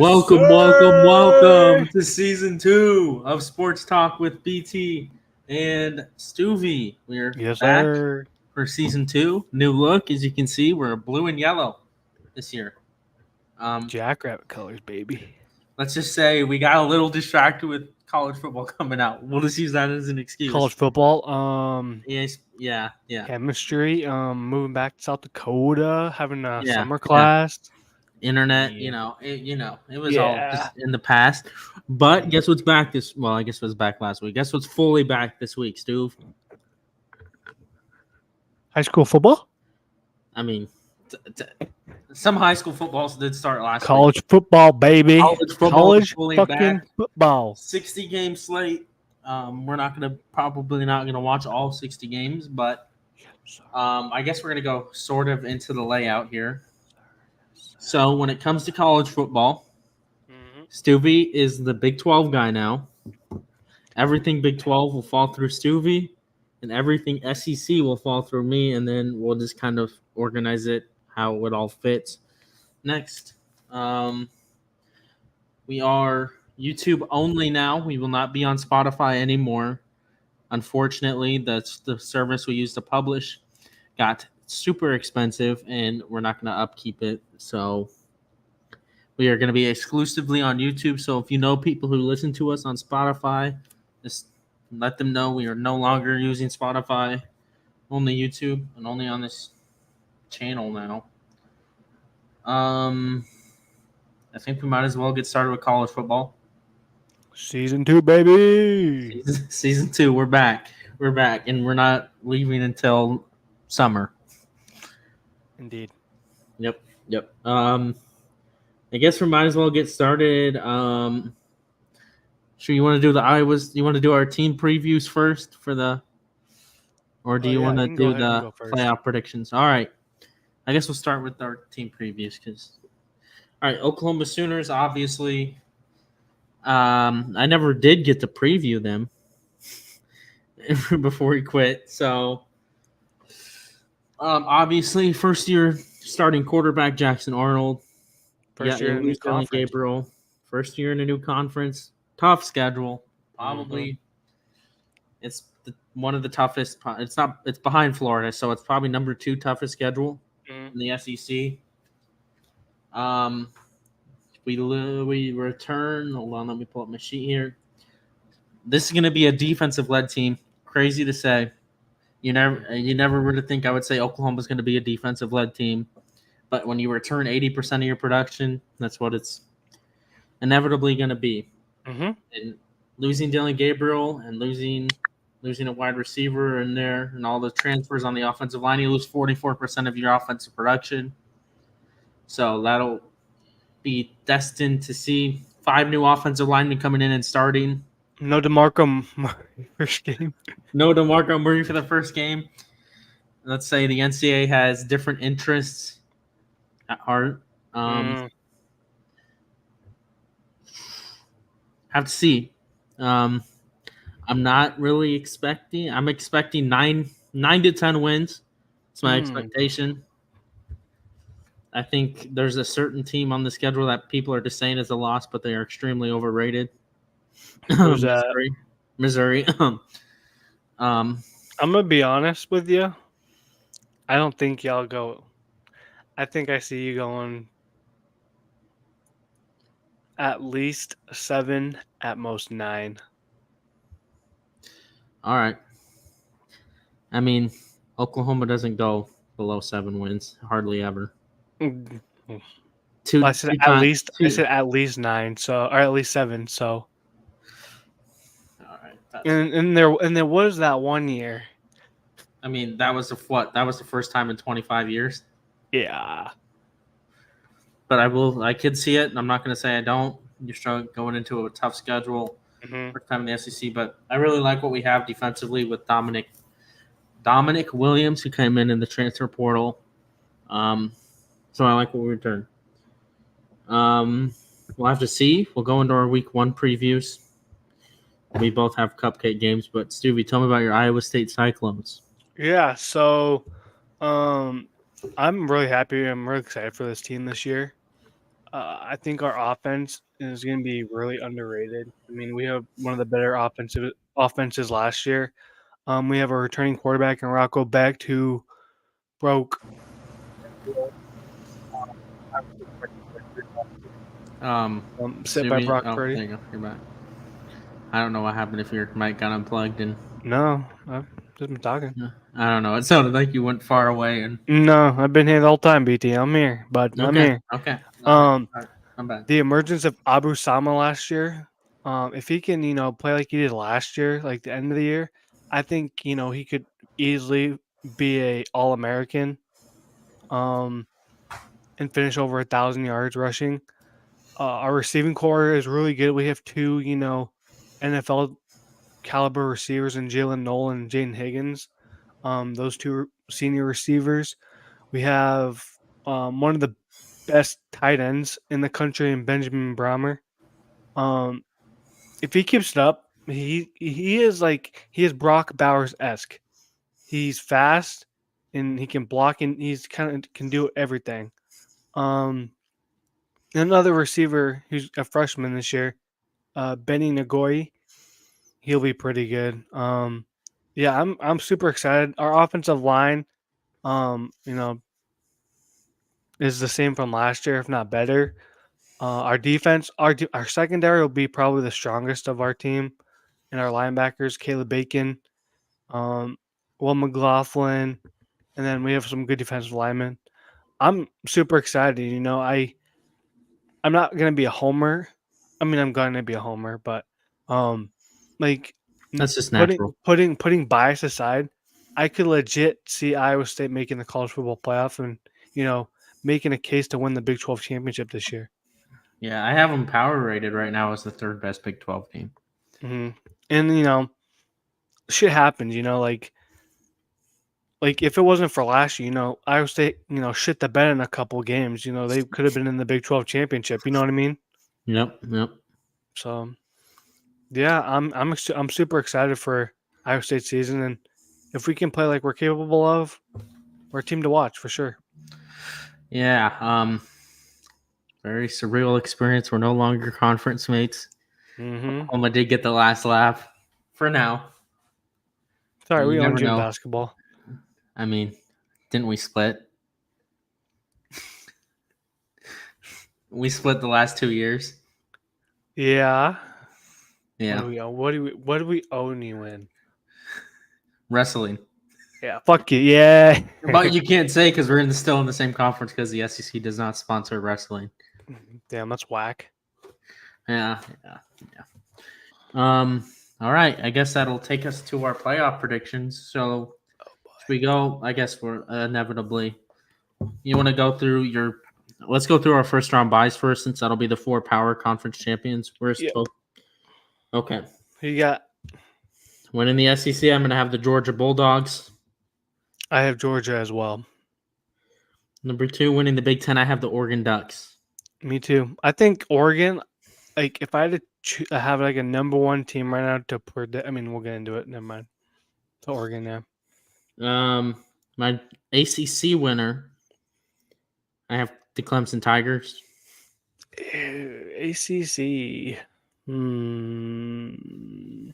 Welcome, welcome, welcome to season 2 of Sports Talk with BT and Stuvie. We're Yes, back sir. for season 2. New look, as you can see, we're blue and yellow this year. Jackrabbit colors, baby. Let's just say we got a little distracted with college football coming out. We'll just use that as an excuse. College football. Yes, yeah. Chemistry. Moving back to South Dakota, having a Yeah, summer yeah. class. Internet, Yeah. it was all Yeah. just in the past. But guess what's back I guess it was back last week. Guess what's fully back this week, Stu? High school football. I mean, some high school footballs did start last College week. football, baby. College football is College fully fucking back. football. 60 game slate. We're probably not gonna watch all 60 games, but I guess we're gonna go sort of into the layout here. So when it comes to college football, Stuvie is the Big 12 guy now. Everything Big 12 will fall through Stuvie, and everything SEC will fall through me, and then we'll just kind of organize it how it all fits. Next, we are YouTube only now. We will not be on Spotify anymore. Unfortunately, that's the service we use to publish got super expensive, and we're not going to upkeep it. So we are going to be exclusively on YouTube. So if you know people who listen to us on Spotify, just let them know we are no longer using Spotify, only YouTube, and only on this channel now. I think we might as well get started with college football. Season 2, baby. Season 2, we're back. We're back, and we're not leaving until summer. Indeed. Yep. I guess we might as well get started. Sure, you want to do the Iowas? You want to do our team previews first or do you want to do the playoff predictions? All right. I guess we'll start with our team previews all right, Oklahoma Sooners, obviously. I never did get to preview them before he quit. So, obviously, first year starting quarterback Jackson Arnold. First year in a new conference. Gabriel. First year in a new conference. Tough schedule. Probably it's one of the toughest. It's behind Florida, so it's probably number 2 toughest schedule in the SEC. We return. Hold on, let me pull up my sheet here. This is going to be a defensive-led team. Crazy to say. You never would think I would say Oklahoma's going to be a defensive-led team. But when you return 80% of your production, that's what it's inevitably going to be. And losing Dylan Gabriel and losing a wide receiver in there and all the transfers on the offensive line, you lose 44% of your offensive production. So that'll be destined to see 5 new offensive linemen coming in and starting. No DeMarco Murray first game. No DeMarco Murray for the first game. Let's say the NCAA has different interests at heart. Have to see. I'm not really expecting. I'm expecting 9 to 10 wins. It's my expectation. I think there's a certain team on the schedule that people are just saying is a loss, but they are extremely overrated. Missouri. I'm gonna be honest with you. I don't think y'all go. I think I see you going at least 7, at most 9. All right. I mean, Oklahoma doesn't go below 7 wins, hardly ever. I said at least 9, so or at least 7. So. All right. And there was that one year. I mean, that was the first time in 25 years. Yeah. But I could see it, and I'm not going to say I don't. You're struggling going into a tough schedule, first time in the SEC. But I really like what we have defensively with Dominic Williams, who came in the transfer portal. So I like what we return. We'll have to see. We'll go into our week 1 previews. We both have cupcake games, but Stuvie, tell me about your Iowa State Cyclones. Yeah, so I'm really happy. I'm really excited for this team this year. I think our offense is going to be really underrated. I mean, we have one of the better offenses last year. We have a returning quarterback in Rocco Becht who broke. Set by Sumi. Brock Oh, Purdy. there you go. You're back. I don't know what happened if your mic got unplugged and No, I've just been talking. I don't know. It sounded like you went far away and No, I've been here the whole time, BT. I'm here, but I'm okay, here. okay, all right, Um, all right. I'm bad. the emergence of Abu Sama last year, if he can, play like he did last year, like the end of the year, I think he could easily be a All American, um, and finish over 1,000 yards rushing. Our receiving core is really good. We have two, NFL caliber receivers in Jalen Nolan and Jaden Higgins. Those two senior receivers. We have one of the best tight ends in the country in Benjamin Brahmer. Um, if he keeps it up, he is Brock Bowers esque. He's fast and he can block and he's kind of can do everything. Um, Another receiver who's a freshman this year, Benny Nagoy, he'll be pretty good. Yeah, I'm super excited. Our offensive line, um, you know, is the same from last year, if not better. Our defense, our secondary will be probably the strongest of our team, and our linebackers, Caleb Bacon, um, Will McLaughlin, and then we have some good defensive linemen. I'm super excited. I'm not gonna be a homer. I mean, I'm gonna be a homer, but um, like That's just natural. putting bias aside, I could legit see Iowa State making the college football playoff and you know making a case to win the Big 12 championship this year. Yeah, I have them power rated right now as the third best Big 12 team. hmm And shit happens. Like if it wasn't for last year, Iowa State, shit the bed in a couple games. They could have been in the Big 12 championship. You know what I mean? Yep, yep. So yeah, I'm super excited for Iowa State season, and if we can play like we're capable of, we're a team to watch for sure. Yeah, very surreal experience. We're no longer conference mates. Mm-hmm. Oklahoma did get the last laugh for now. Sorry, You we never owned you in know. basketball. I mean, didn't we split? We split the last 2 years. Yeah. What Yeah, do we own? What do we own you in? wrestling. Yeah. Fuck you. Yeah. But you can't say because we're still in the same conference because the SEC does not sponsor wrestling. Damn, that's whack. Yeah, yeah, yeah. All right. I guess that'll take us to our playoff predictions. So, should we go? I guess we're inevitably. You want to go through your? Let's go through our first round buys first, since that'll be the four power conference champions. Where's Yep. okay? Who you got? Winning the SEC, I'm gonna have the Georgia Bulldogs. I have Georgia as well. Number two, winning the Big Ten, I have the Oregon Ducks. Me too. I think Oregon. Like, if I had to have like a number one team right now to predict, I mean, we'll get into it. Never mind. To Oregon, yeah. My ACC winner, I have the Clemson Tigers. ACC. Hmm.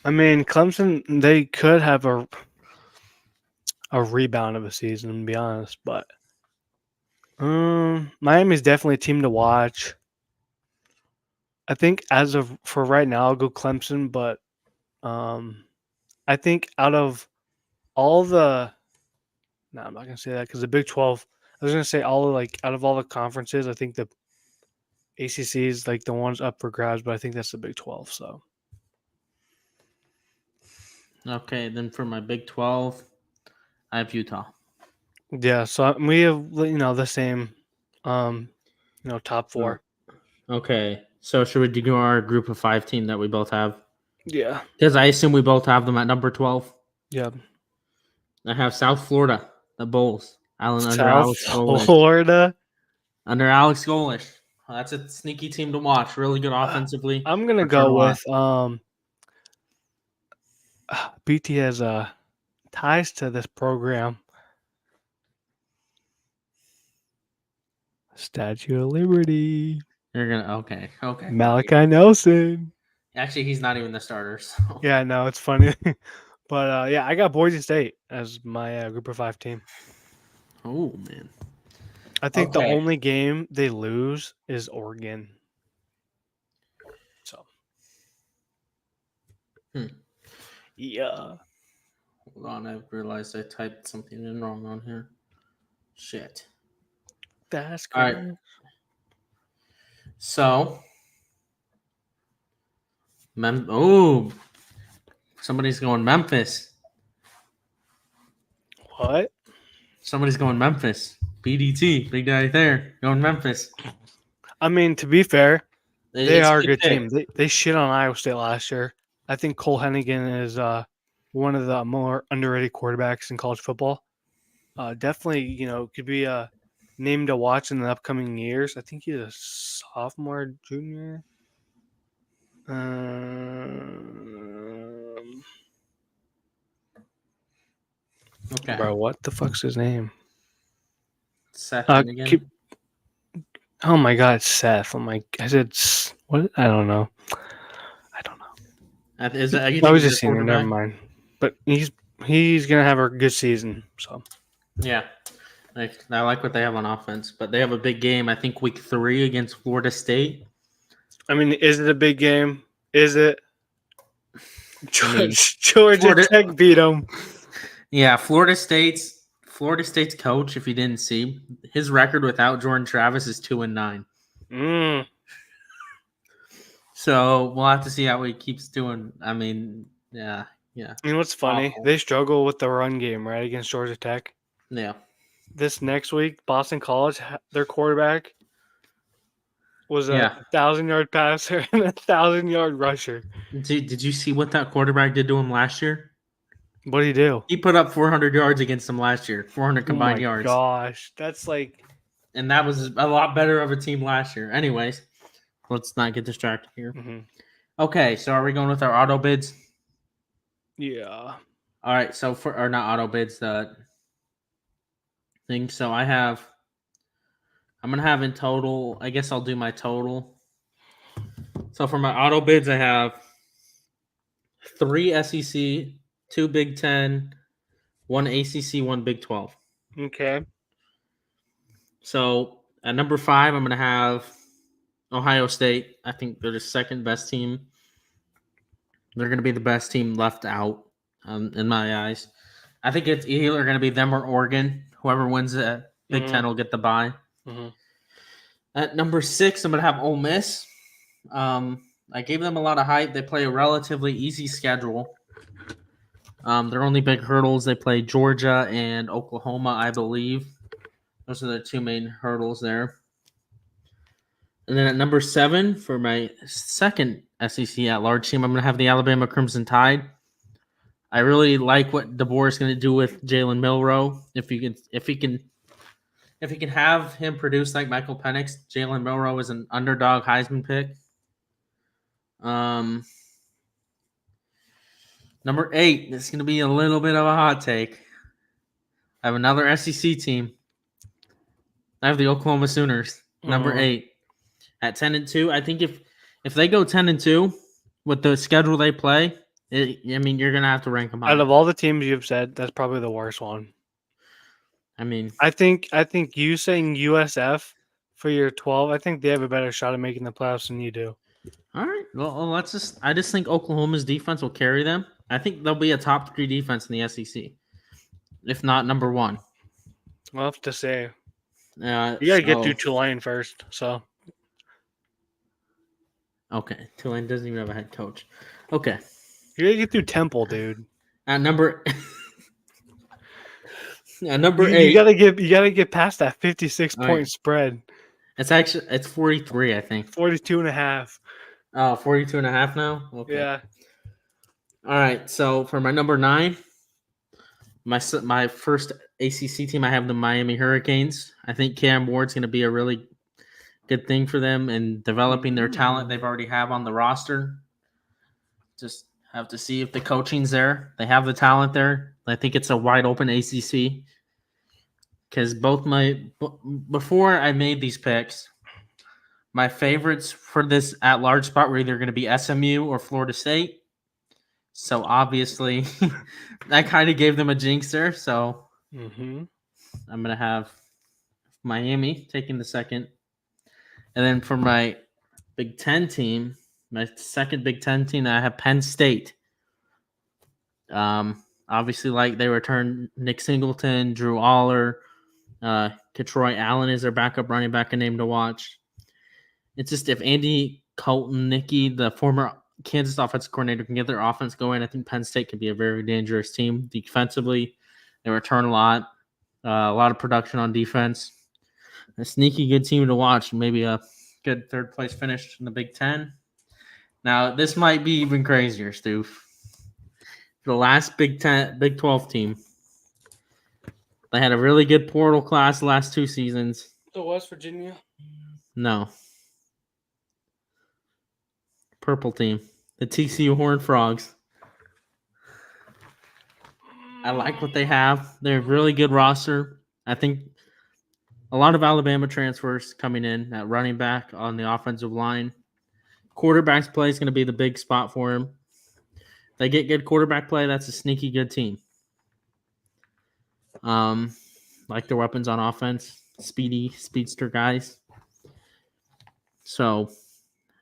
I mean, Clemson. They could have a rebound of a season, to be honest. But Miami's definitely a team to watch. I think for right now, I'll go Clemson. But um, I think out of all the no, I'm not gonna say that because the Big 12. I was gonna say out of all the conferences, I think the ACC is like the ones up for grabs, but I think that's the Big 12. So Okay, then for my Big 12, I have Utah. yeah, so we have the same, um, top four. Okay, so should we do our group of five team that we both have? Yeah, Because I assume we both have them at number 12. yeah. I have South Florida, the Bulls, Allen under South Alex Golish. Florida. Under Alex Golish. Well, that's a sneaky team to watch. Really good offensively. I'm gonna Return go a lot. with BT has ties to this program. Statue of Liberty. You're gonna okay. Malachi Nelson. Actually, he's not even the starter. So. Yeah, no, it's funny. But yeah, I got Boise State as my Group of 5 team. Oh man. I think the Okay. only game they lose is Oregon. So. Yeah. Hold on, I realized I typed something in wrong on here. Shit. That's All cool. right. So, somebody's going Memphis. What? Somebody's going Memphis. BDT, big daddy there, going Memphis. I mean, to be fair, they It's are a good good pick. team. They shit on Iowa State last year. I think Cole Hennigan is one of the more underrated quarterbacks in college football. Definitely, could be a name to watch in the upcoming years. I think he's a sophomore, junior. Okay. Bro, what the fuck's his name? Seth Keep, Hennigan. oh my God, Seth. I said what? I don't know. You I think was he's their just seeing it. Never quarterback? mind. But he's gonna have a good season. So Yeah. I like what they have on offense, but they have a big game. I think week 3 against Florida State. I mean, is it a big game? Is it? I mean, Georgia Florida. Tech beat them. Yeah, Florida State's coach. If you didn't see, his record without Jordan Travis is 2-9. Mm. So we'll have to see how he keeps doing. I mean, yeah. You know what's funny? Awful. They struggle with the run game, right, against Georgia Tech. Yeah. This next week, Boston College, their quarterback was a Yeah. 1,000-yard passer and a 1,000-yard rusher. Did you see what that quarterback did to him last year? What did he do? He put up 400 yards against them last year, 400 Oh combined my yards. gosh, that's like. And that was a lot better of a team last year. Anyways, let's not get distracted here. Mm-hmm. Okay, so are we going with our auto bids? Yeah. All right, so or not auto bids, the thing. So I'm gonna have in total. I guess I'll do my total. So for my auto bids, I have 3 SEC, 2 Big 10, 1 ACC, 1 Big 12. Okay. So at number 5, I'm gonna have Ohio State. I think they're the second best team. They're gonna be the best team left out, in my eyes. I think it's either gonna be them or Oregon. Whoever wins the Big 10 will get the bye. Mm-hmm. At number 6, I'm gonna have Ole Miss. I gave them a lot of hype. They play a relatively easy schedule. Their only big hurdles, they play Georgia and Oklahoma, I believe. Those are the 2 main hurdles there. And then at number 7, for my second SEC at-large team, I'm going to have the Alabama Crimson Tide. I really like what DeBoer is going to do with Jalen Milroe. If he can have him produce like Michael Penix, Jalen Milroe is an underdog Heisman pick. Number 8, this is going to be a little bit of a hot take. I have another SEC team. I have the Oklahoma Sooners, number 8, at 10-2. I think if they go 10-2 with the schedule they play, you're gonna have to rank them high. Out of all the teams you've said, that's probably the worst one. I mean, I think you saying USF for your 12, I think they have a better shot at making the playoffs than you do. All right. Well, I just think Oklahoma's defense will carry them. I think they'll be a top 3 defense in the SEC, if not number 1. I'll have to say. You gotta get through Tulane first. So. Okay, Tulane doesn't even have a head coach. Okay. You gotta get through Temple, dude. At number 8, You gotta get past that 56-point spread. It's 43, I think. 42.5. Oh, 42.5 now? Okay. Yeah. All right. So for my number 9, my first ACC team, I have the Miami Hurricanes. I think Cam Ward's going to be a really good thing for them in developing their talent they've already have on the roster. Just have to see if the coaching's there. They have the talent there. I think it's a wide open ACC. because before I made these picks, my favorites for this at-large spot were either going to be SMU or Florida State. So obviously, that kind of gave them a jinxer. So Mm-hmm. I'm going to have Miami taking the second. And then for my Big Ten team, my second Big Ten team, I have Penn State. Obviously, like they returned Nick Singleton, Drew Aller, Ketroy Allen is their backup running back, a name to watch. It's just if Andy Colton-Nicky, the former Kansas offensive coordinator, can get their offense going, I think Penn State could be a very dangerous team defensively. They return a lot of production on defense. A sneaky good team to watch. Maybe a good third place finish in the Big Ten. Now, this might be even crazier, Stu. The last Big 12 team. They had a really good portal class the last 2 seasons. So West Virginia? No. Purple team. The TCU Horned Frogs. I like what they have. They're a really good roster. I think a lot of Alabama transfers coming in at running back on the offensive line. Quarterback's play is going to be the big spot for him. They get good quarterback play. That's a sneaky good team. Like their weapons on offense, speedster guys. So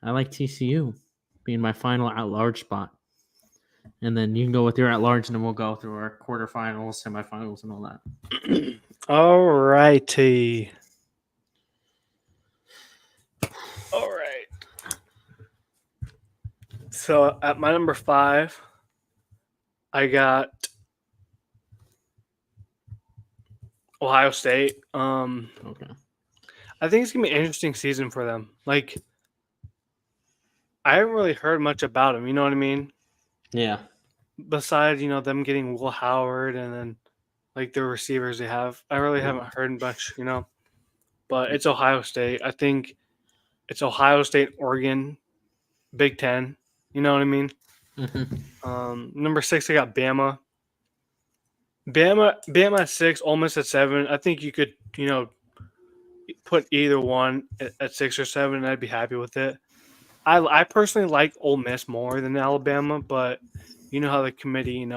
I like TCU being my final at-large spot. And then you can go with your at-large, and then we'll go through our quarterfinals, semifinals, and all that. All righty. All right. So at my number 5, I got Ohio State. Okay. I think it's gonna be an interesting season for them. Like, I haven't really heard much about them. You know what I mean? Yeah. Besides, them getting Will Howard and then like the receivers they have, I really haven't heard much. But it's Ohio State. I think it's Ohio State, Oregon, Big Ten. You know what I mean? Mm-hmm. Number 6, I got Bama. Bama at 6, Ole Miss at 7. I think you could, put either one at 6 or 7, and I'd be happy with it. I personally like Ole Miss more than Alabama, but you know how the committee,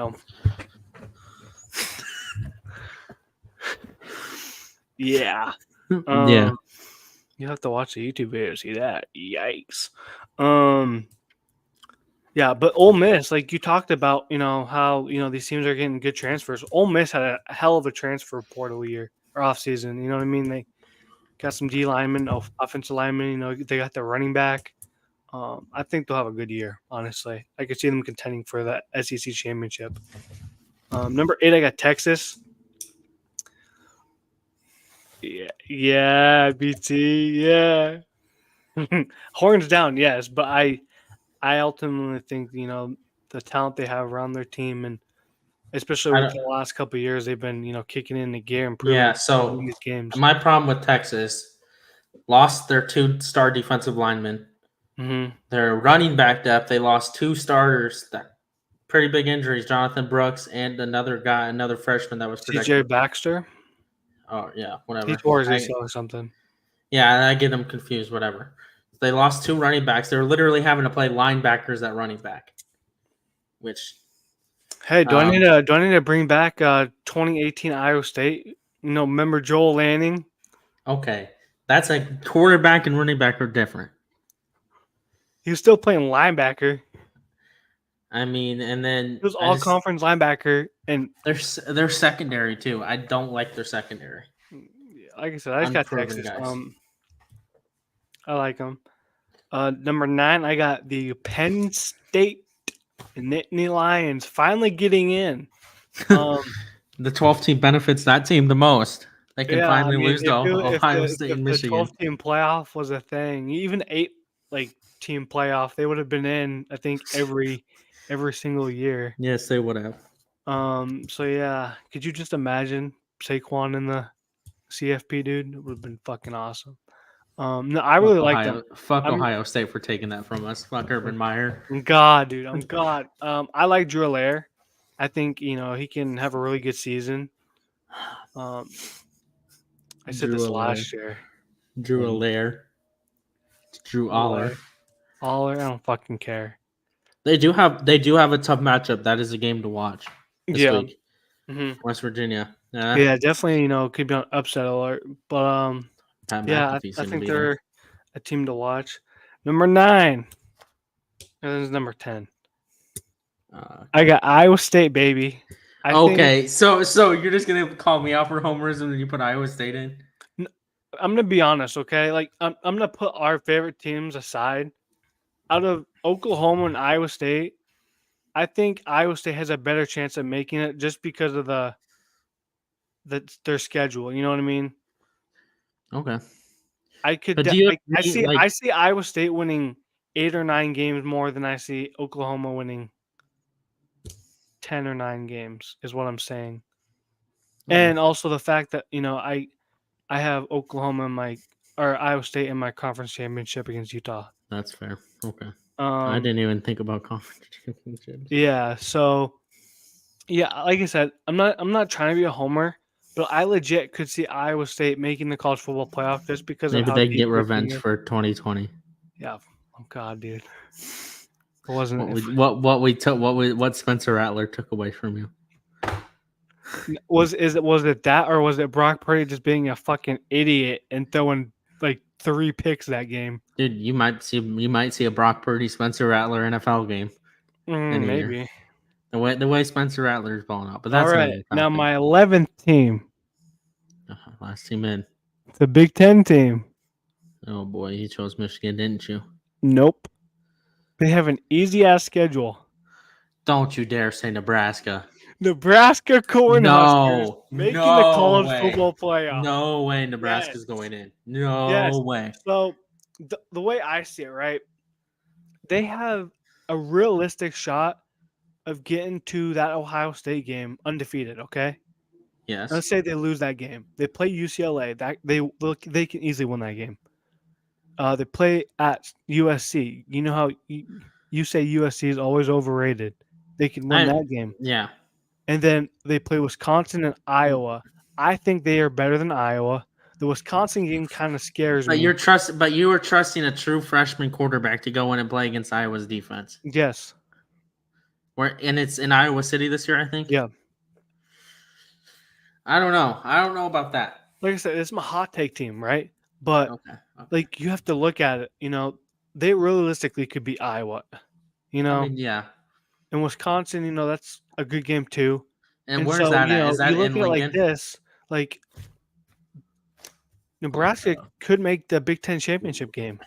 yeah. Yeah. You have to watch the YouTube video to see that. Yikes. Yeah, but Ole Miss, like you talked about, how these teams are getting good transfers. Ole Miss had a hell of a transfer portal year or off season. You know what I mean? They got some D linemen, offensive linemen. They got their running back. I think they'll have a good year. Honestly, I could see them contending for that SEC championship. Number 8, I got Texas. Yeah, BT, yeah. Horns down, yes, but I ultimately think the talent they have around their team, and especially with the last couple of years, they've been kicking in the gear and proving in these games. My problem with Texas, lost their 2-star defensive linemen. Mm-hmm. Their running back depth, they lost 2 starters. That pretty big injuries, Jonathan Brooks and another freshman that was CJ Baxter. Oh yeah, whatever. He tore his ACL or something. Yeah, I get them confused. Whatever. They lost 2 running backs. They were literally having to play linebackers at running back. Which, hey, do I need to bring back 2018 Iowa State? Remember Joel Lanning? Okay, that's a quarterback and running back are different. He was still playing linebacker. I mean, and then he was all conference linebacker, and they're secondary too. I don't like their secondary. Like I said, I just got Texas. I like them. Number 9, I got the Penn State Nittany Lions finally getting in. The 12th team benefits that team the most. They can finally lose to Ohio State and Michigan. If the 12th team playoff was a thing, even 8 team playoff, they would have been in. I think every single year. Yes, they would have. So yeah, could you just imagine Saquon in the CFP, dude? It would have been fucking awesome. No, I really like them. Fuck Ohio State for taking that from us. Fuck Urban Meyer. God, dude, I'm God. I like Drew Allaire. I think he can have a really good season. I said Drew this Allaire. last year. Drew And Allaire. Drew Aller. Aller. Aller, I don't fucking care. They do have a tough matchup. That is a game to watch this Yeah. week. hmm West Virginia. Yeah. Yeah, definitely, could be on upset alert. But Pat yeah, McAfee's I gonna think beat them. they're a team to watch. Number 9. And this is number 10. I got Iowa State, baby. I think Okay, so you're just gonna call me out for homerism and you put Iowa State in? I'm gonna be honest, okay? Like I'm gonna put our favorite teams aside. Out of Oklahoma and Iowa State, I think Iowa State has a better chance of making it just because of their schedule. You know what I mean? Okay. I could But do you I agree, see like, I see Iowa State winning 8 or 9 games more than I see Oklahoma winning 10 or 9 games is what I'm saying. okay, And also the fact that, I have Oklahoma in my or Iowa State in my conference championship against Utah. that's fair. Okay. I Um didn't even think about conference championships. yeah, so yeah, like I said, I'm not trying to be a homer, but I legit could see Iowa State making the college football playoff just because of Maybe how they can deep get their team revenge is. for 2020. Yeah. Oh god, dude. It wasn't What Spencer Rattler took away from you. was it that or was it Brock Purdy just being a fucking idiot and throwing like 3 picks that game? Dude, you might see a Brock Purdy Spencer Rattler NFL game in a year. Maybe. The way Spencer Rattler is balling out, but All that's right. another Now topic. my 11th team, Last team in. the Big 10 team. Oh boy, you chose Michigan, didn't you? Nope. They have an easy ass schedule. Don't you dare say Nebraska. Nebraska Cornhuskers No, making the no college way. football playoff. No way Yes. Nebraska's going in. Yes. No way. So the way I see it, right? They have a realistic shot of getting to that Ohio State game undefeated, okay? Yes. Let's say they lose that game. They play UCLA. That they can easily win that game. They play at USC. You know how you say USC is always overrated. They can win that game. Yeah. And then they play Wisconsin and Iowa. I think they are better than Iowa. The Wisconsin game kind of scares But me. you were trusting a true freshman quarterback to go in and play against Iowa's defense. Yes. And it's in Iowa City this year, I think. Yeah. I don't know. I don't know about that. Like I said, it's my hot take team, right? But Okay. like you have to look at it. They realistically could beat Iowa. I mean, yeah. And Wisconsin, that's a good game too. And where's that at? Is that you look in at it like Lincoln? this, like Nebraska could make the Big Ten championship game.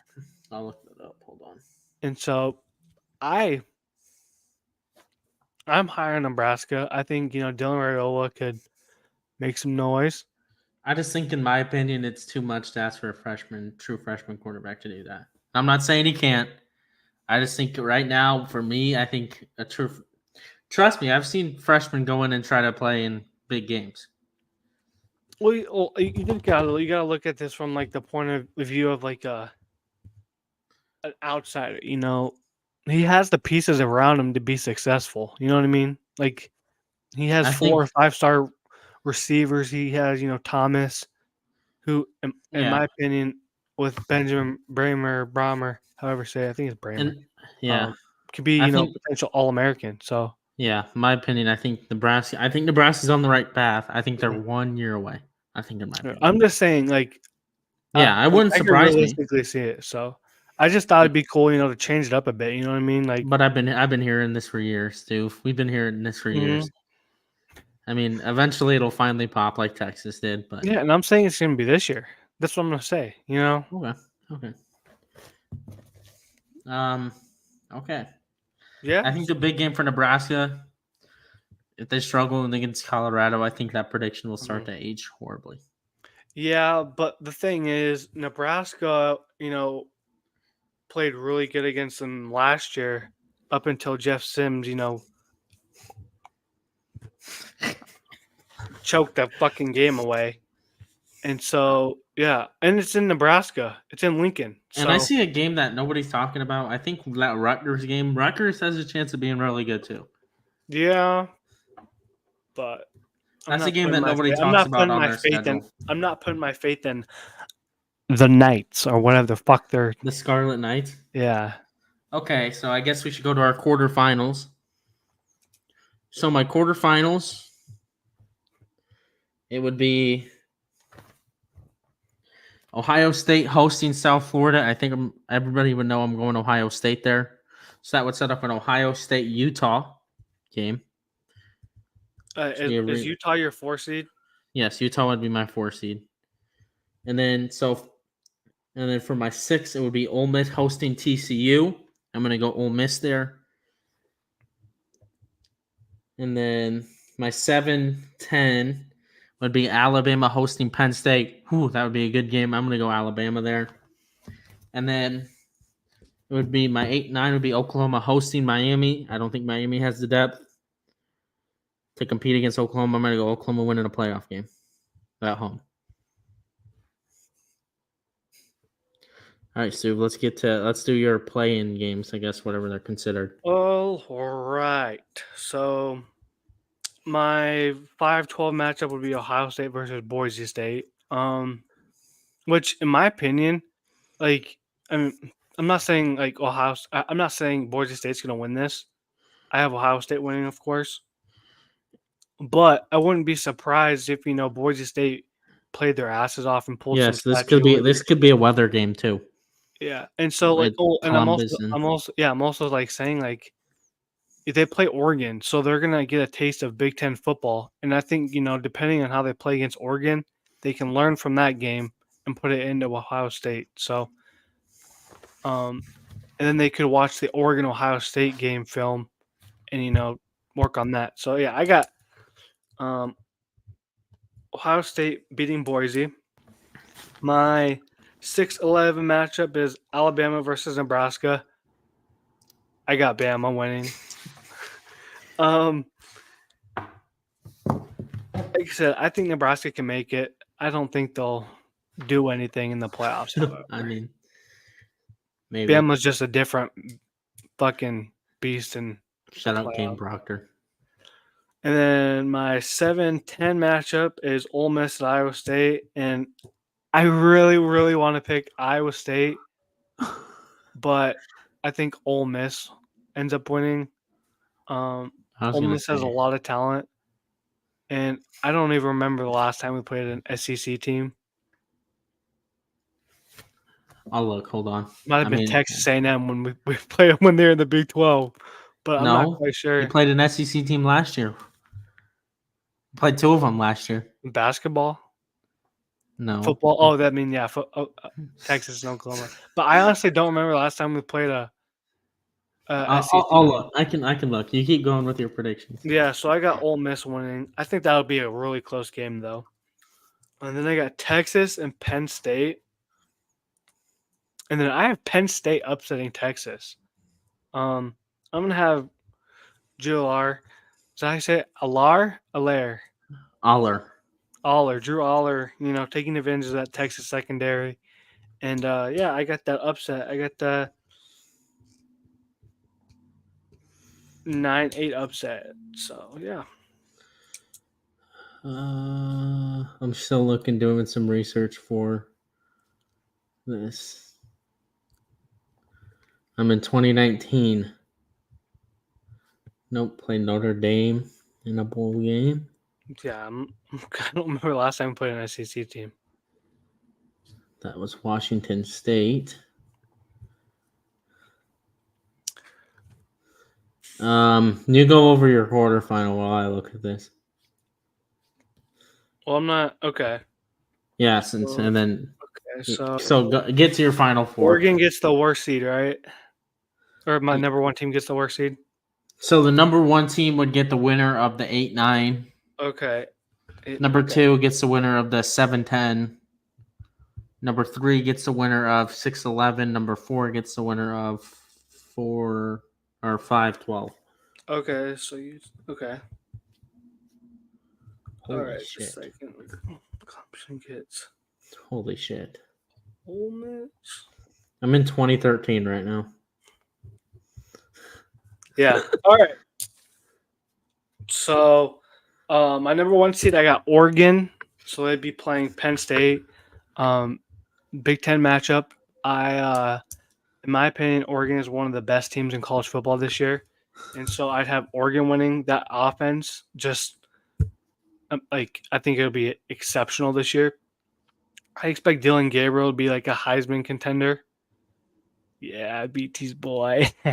I'll look that up. Hold on. And so I'm higher on Nebraska. I think, Dylan Raiola could make some noise. I just think, in my opinion, it's too much to ask for a true freshman quarterback to do that. I'm not saying he can't. I just think right now, for me, I think trust me, I've seen freshmen go in and try to play in big games. Well, you gotta look at this from like the point of view of like an outsider. He has the pieces around him to be successful. You know what I mean? Like he has 4 or 5-star receivers. He has Thomas, who in my opinion, with Benjamin Brahmer, however you say it, I think it's Brahmer. Could be potential All-American. So yeah, my opinion, I think Nebraska's on the right path. I think they're 1 year away. I think, in my opinion. I'm just saying, like, I wouldn't surprise me. Realistically see it. So I just thought it'd be cool, to change it up a bit. You know what I mean? Like, but I've been hearing this for years, Stu. We've been hearing this for years. I mean, eventually it'll finally pop like Texas did. But yeah, and I'm saying it's gonna be this year. That's what I'm gonna say. Okay. Okay. Yeah. I think the big game for Nebraska, if they struggle against Colorado, I think that prediction will start to age horribly. Yeah, but the thing is, Nebraska, played really good against them last year, up until Jeff Sims, choked that fucking game away. And so, yeah, and it's in Nebraska. It's in Lincoln. And I see a game that nobody's talking about. I think that Rutgers game. Rutgers has a chance of being really good too. Yeah, but That's a game that nobody talks about on their schedule. I'm not putting my faith in the Knights or whatever the fuck they're. The Scarlet Knights. Yeah. Okay, so I guess we should go to our quarterfinals. So my quarterfinals, it would be Ohio State hosting South Florida. I think everybody would know I'm going Ohio State there. So that would set up an Ohio State Utah game. Is Utah your 4 seed? Yes, Utah would be my 4 seed. And then for my 6, it would be Ole Miss hosting TCU. I'm going to go Ole Miss there. And then my 7-10 would be Alabama hosting Penn State. Whew, that would be a good game. I'm going to go Alabama there. And then it would be my 8-9 would be Oklahoma hosting Miami. I don't think Miami has the depth to compete against Oklahoma. I'm going to go Oklahoma winning a playoff game at home. All right, Stu, let's do your play-in games, I guess, whatever they're considered. All right. So my 5-12 matchup would be Ohio State versus Boise State. Which in my opinion, like, I mean, I'm not saying like I'm not saying Boise State's gonna win this. I have Ohio State winning, of course. But I wouldn't be surprised if Boise State played their asses off and pulled some. Yes, this could be a weather game too. Yeah, and so like, and I'm also like saying like, if they play Oregon, so they're gonna get a taste of Big Ten football, and I think depending on how they play against Oregon, they can learn from that game and put it into Ohio State. So, and then they could watch the Oregon Ohio State game film, and work on that. So yeah, I got Ohio State beating Boise. My 6-11 matchup is Alabama versus Nebraska. I got Bama winning. Like I said, I think Nebraska can make it. I don't think they'll do anything in the playoffs. However. I mean, maybe Bama's just a different fucking beast. And shout out Kane Proctor. And then my 7-10 matchup is Ole Miss at Iowa State, and I really, really want to pick Iowa State, but I think Ole Miss ends up winning. Ole Miss has a lot of talent, and I don't even remember the last time we played an SEC team. I'll look. Hold on. Might have been Texas A&M when we played them when they're in the Big 12, but I'm not quite sure. We played an SEC team last year. We played 2 of them last year. Basketball? No. Football? Oh, that means Texas and Oklahoma. But I honestly don't remember the last time we played a SEC I'll look. I can look. You keep going with your predictions. Yeah, so I got Ole Miss winning. I think that'll be a really close game, though. And then I got Texas and Penn State. And then I have Penn State upsetting Texas. I'm going to have Drew Aller. Did I say Aller? Aller. Drew Aller, taking advantage of that Texas secondary. And, yeah, I got that upset. I got the 9-8 upset. So, yeah. I'm still doing some research for this. I'm in 2019. Nope, played Notre Dame in a bowl game. Yeah, I don't remember the last time we played an SEC team. That was Washington State. You go over your quarterfinal while I look at this. Well, I'm not okay. Yes, and then so get to your final 4. Oregon gets the worst seed, right? Or my number 1 team gets the worst seed. So the number 1 team would get the winner of the 8-9. Okay. Number 2 gets the winner of the 7-10. Number 3 gets the winner of 6-11. Number 4 gets the winner of 5-12. Okay, so okay. Holy all right, shit. just a second. Competition kits. Holy shit. Ole Miss. I'm in 2013 right now. Yeah. All right. So My number 1 seed, I got Oregon, so they'd be playing Penn State. Big Ten matchup. In my opinion, Oregon is one of the best teams in college football this year, and so I'd have Oregon winning that offense. Just I think it'll be exceptional this year. I expect Dylan Gabriel to be like a Heisman contender. Yeah, BT's boy. So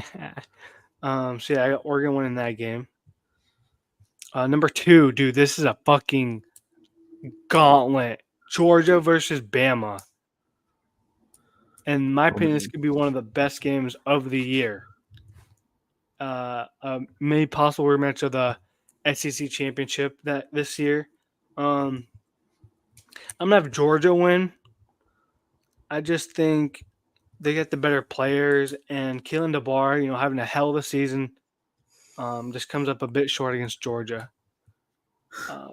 yeah, I got Oregon winning that game. Number 2, dude, this is a fucking gauntlet. Georgia versus Bama. In my opinion, this could be one of the best games of the year. Maybe possible rematch of the SEC championship this year. I'm gonna have Georgia win. I just think they get the better players, and Keelan DeBar, having a hell of a season, just comes up a bit short against Georgia.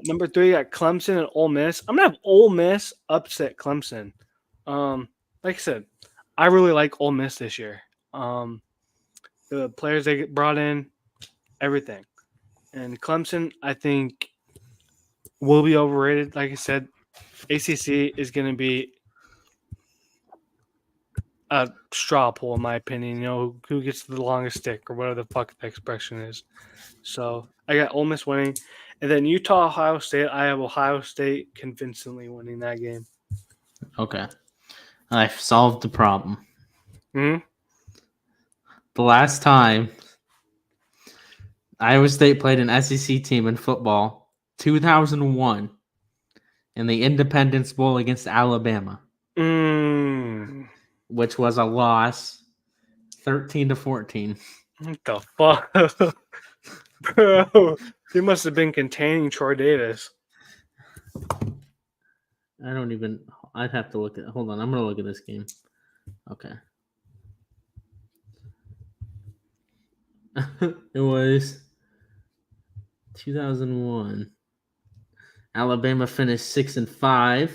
Number 3, got Clemson and Ole Miss. I'm gonna have Ole Miss upset Clemson. Like I said, I really like Ole Miss this year. The players they get brought in, everything, and Clemson, I think, will be overrated. Like I said, ACC is going to be a straw poll, in my opinion. Who gets the longest stick or whatever the fuck the expression is. So I got Ole Miss winning. And then Utah, Ohio State. I have Ohio State convincingly winning that game. Okay. I've solved the problem. Hmm? The last time Iowa State played an SEC team in football, 2001, in the Independence Bowl against Alabama, which was a loss, 13-14. What the fuck? Bro, they must have been containing Troy Davis. I'd have to look at, hold on, I'm going to look at this game. Okay. It was 2001. Alabama finished 6-5.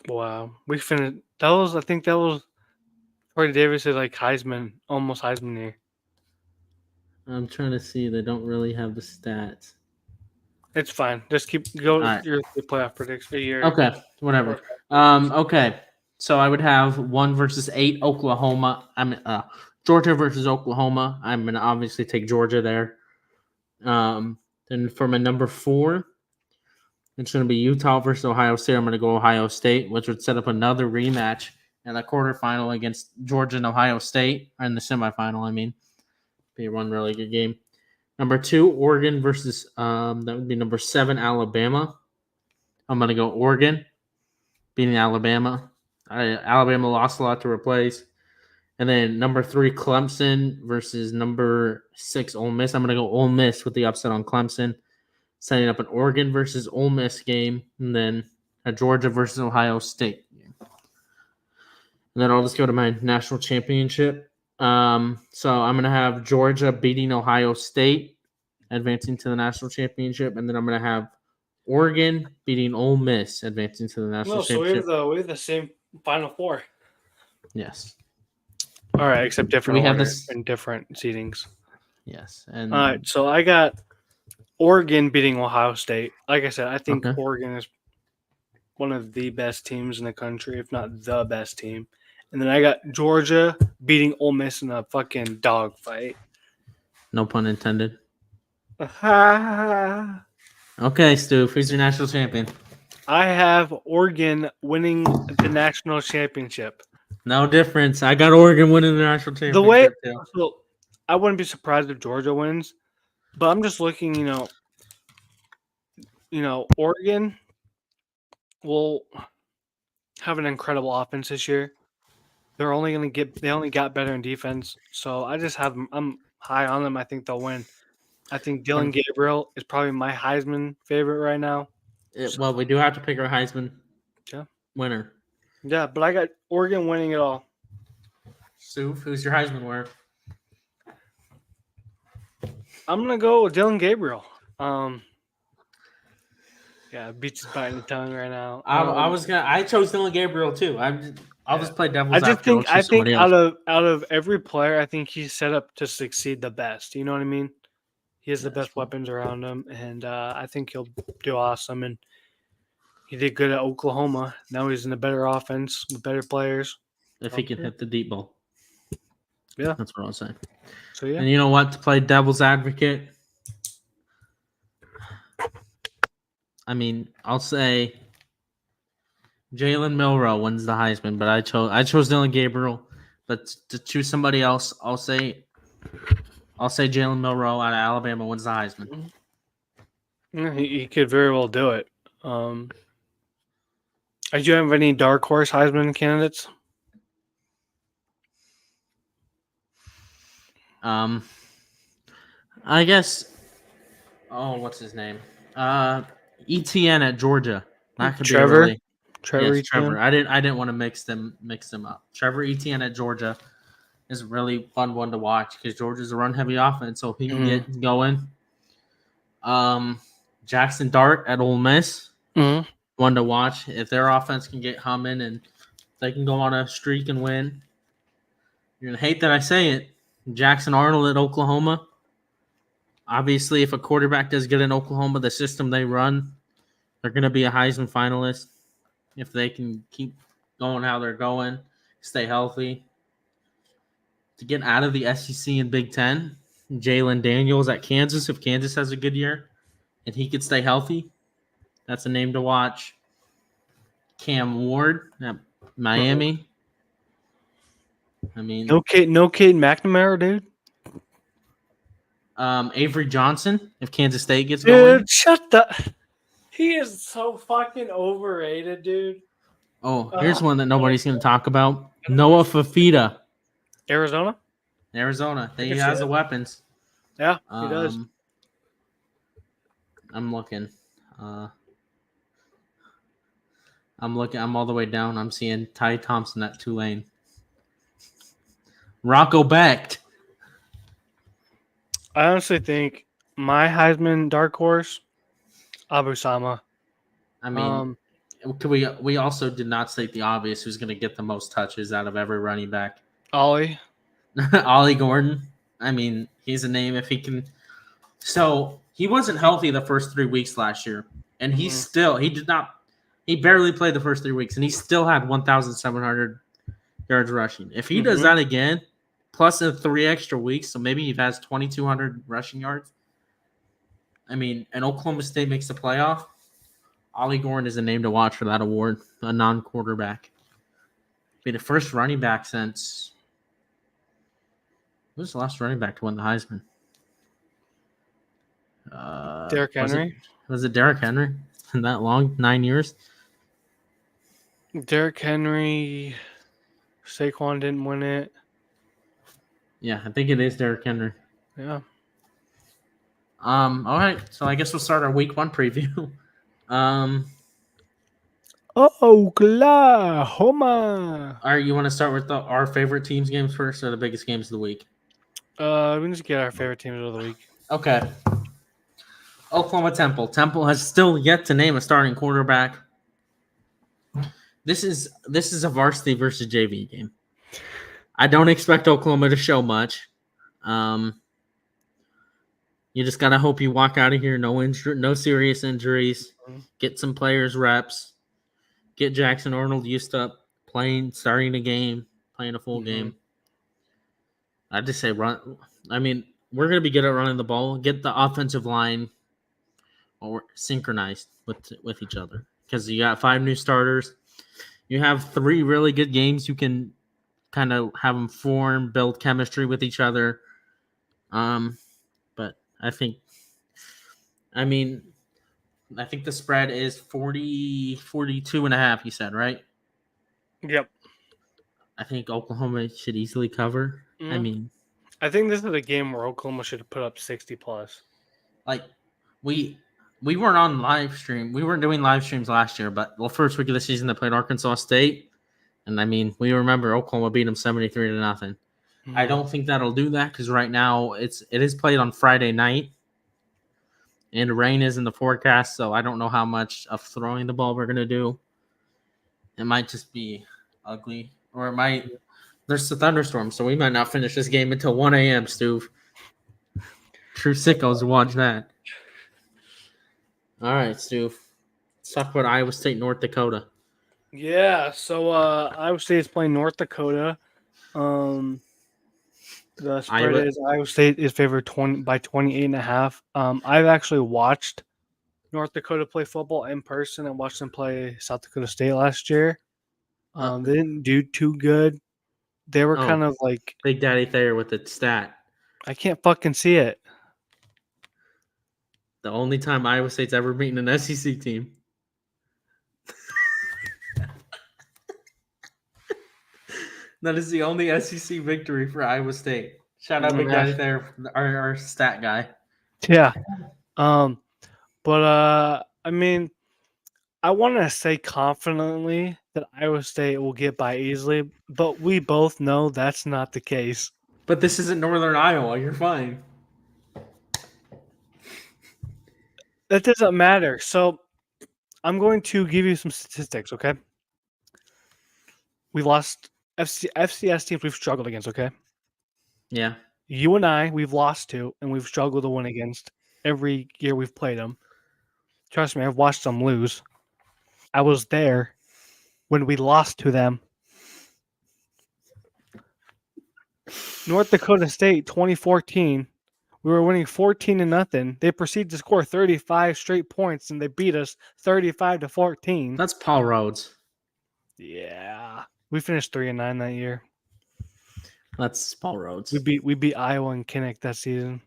Wow. We finished, I think that was Troy Davis is like almost Heisman year. I'm trying to see. They don't really have the stats. It's fine. Just go All right. your playoff prediction. Okay, whatever. Okay. So I would have 1 versus 8 Oklahoma. Georgia versus Oklahoma. I'm gonna obviously take Georgia there. Then for my number 4, it's gonna be Utah versus Ohio State. I'm gonna go Ohio State, which would set up another rematch in the quarterfinal against Georgia and Ohio State, or in the semifinal. I mean, be one really good game. Number 2, Oregon versus that would be number 7, Alabama. I'm gonna go Oregon, beating Alabama. Alabama lost a lot to replace. And then number 3, Clemson versus number 6, Ole Miss. I'm gonna go Ole Miss with the upset on Clemson, setting up an Oregon versus Ole Miss game, and then a Georgia versus Ohio State game. And then I'll just go to my national championship. So I'm going to have Georgia beating Ohio State, advancing to the national championship, and then I'm going to have Oregon beating Ole Miss, advancing to the national championship. So we have the same Final Four. Yes. All right, except different We have order this and different seedings. Yes. And all right, so I got Oregon beating Ohio State. Like I said, I think Okay. Oregon is one of the best teams in the country, if not the best team. And then I got Georgia beating Ole Miss in a fucking dogfight. No pun intended. I Okay, Stu, who's your national champion? have Oregon winning the national championship. No difference. I got Oregon winning the national championship. The way, too. so I wouldn't be surprised if Georgia wins, but I'm just looking, Oregon will have an incredible offense this year. They only got better in defense. So I just I'm high on them. I think they'll win. I think Dylan Gabriel is probably my Heisman favorite right now. Well, we do have to pick our Heisman winner. Yeah, but I got Oregon winning it all. Sue, who's your Heisman winner? I'm gonna go with Dylan Gabriel. Yeah, beats his biting tongue right now. I chose Dylan Gabriel too. I'll just play devil's advocate. I think out of every player, I think he's set up to succeed the best. You know what I mean? He has the That's best weapons around him, and I think he'll do awesome. And he did good at Oklahoma. Now he's in a better offense with better players. if he can hit the deep ball. Yeah. That's what I'll say. So yeah. And you know what? To play devil's advocate, I mean, I'll say Jalen Milroe wins the Heisman, but I chose Dylan Gabriel. But to choose somebody else, I'll say Jalen Milroe out of Alabama wins the Heisman. Yeah, he could very well do it. Do you have any dark horse Heisman candidates? I guess. Oh, what's his name? ETN at Georgia. That could Trevor? be really. Trevor Yes, Etienne? Trevor. I didn't want to mix them up. Trevor Etienne at Georgia is a really fun one to watch because Georgia's a run heavy offense, so he can get going. Jackson Dart at Ole Miss, one to watch. If their offense can get humming and they can go on a streak and win, you're gonna hate that I say it. Jackson Arnold at Oklahoma. Obviously, if a quarterback does good in Oklahoma, the system they run, they're gonna be a Heisman finalist if they can keep going how they're going, stay healthy. To get out of the SEC and Big Ten, Jalen Daniels at Kansas. If Kansas has a good year and he could stay healthy, that's a name to watch. Cam Ward at Miami. I mean, No Kate McNamara, dude. Avery Johnson. If Kansas State gets Dude, going. shut the. He is so fucking overrated, dude. Oh, here's one that nobody's going to talk about. Noah Fafita. Arizona. He has the weapons. Yeah, he does. I'm looking. I'm all the way down. I'm seeing Ty Thompson at Tulane. Rocco Becht. I honestly think my Heisman dark horse, Abu Sama. I mean, we also did not state the obvious. Who's going to get the most touches out of every running back? Ollie. Ollie Gordon. I mean, he's a name if he can. So he wasn't healthy the first 3 weeks last year, and he barely played the first 3 weeks, and he still had 1,700 yards rushing. If he does that again, plus in 3 extra weeks, so maybe he has 2,200 rushing yards. I mean, and Oklahoma State makes the playoff. Ollie Gordon is a name to watch for that award, a non-quarterback. Be the first running back since. Who was the last running back to win the Heisman? Derrick Henry. Was it Derrick Henry? In that long? 9 years? Derrick Henry. Saquon didn't win it. Yeah, I think it is Derrick Henry. Yeah. All right. So I guess we'll start our week 1 preview. Oklahoma. All right, you want to start with our favorite teams games first or the biggest games of the week? We can just get our favorite teams of the week. Okay. Oklahoma Temple. Temple has still yet to name a starting quarterback. This is a varsity versus JV game. I don't expect Oklahoma to show much. You just gotta hope you walk out of here no serious injuries. Get some players reps. Get Jackson Arnold used up starting a game, playing a full game. I just say run. I mean, we're gonna be good at running the ball. Get the offensive line or synchronized with each other because you got 5 new starters. You have 3 really good games. You can kind of have them build chemistry with each other. But I think the spread is 42.5, you said, right? Yep. I think Oklahoma should easily cover. I mean, I think this is a game where Oklahoma should have put up 60 plus. Like we weren't on live stream. We weren't doing live streams last year, but the first week of the season they played Arkansas State. And I mean, we remember Oklahoma beat them 73-0. I don't think that'll do that because right now it is played on Friday night, and rain is in the forecast. So I don't know how much of throwing the ball we're gonna do. It might just be ugly, or it might. There's a thunderstorm, so we might not finish this game until 1 a.m. Stu. True sickos watch that. All right, Stu. Let's talk about Iowa State, North Dakota. Yeah, so Iowa State is playing North Dakota. The spread Iowa. is Iowa State is favored 28.5. I've actually watched North Dakota play football in person and watched them play South Dakota State last year. They didn't do too good. They were kind of like, Big Daddy Thayer with the stat. I can't fucking see it. The only time Iowa State's ever beaten an SEC team. That is the only SEC victory for Iowa State. Shout out Big Daddy Thayer, our stat guy. Yeah. But I mean, I want to say confidently that Iowa State will get by easily, but we both know that's not the case. But this isn't Northern Iowa. You're fine. That doesn't matter. So I'm going to give you some statistics, okay? We lost FCS teams we've struggled against, okay? Yeah. You and I, we've lost to, and we've struggled to win against every year we've played them. Trust me, I've watched them lose. I was there when we lost to them. North Dakota State, 2014. We were winning 14-0. They proceeded to score 35 straight points, and they beat us 35-14. That's Paul Rhodes. Yeah, we finished 3-9 that year. That's Paul Rhodes. We beat Iowa and Kinnick that season.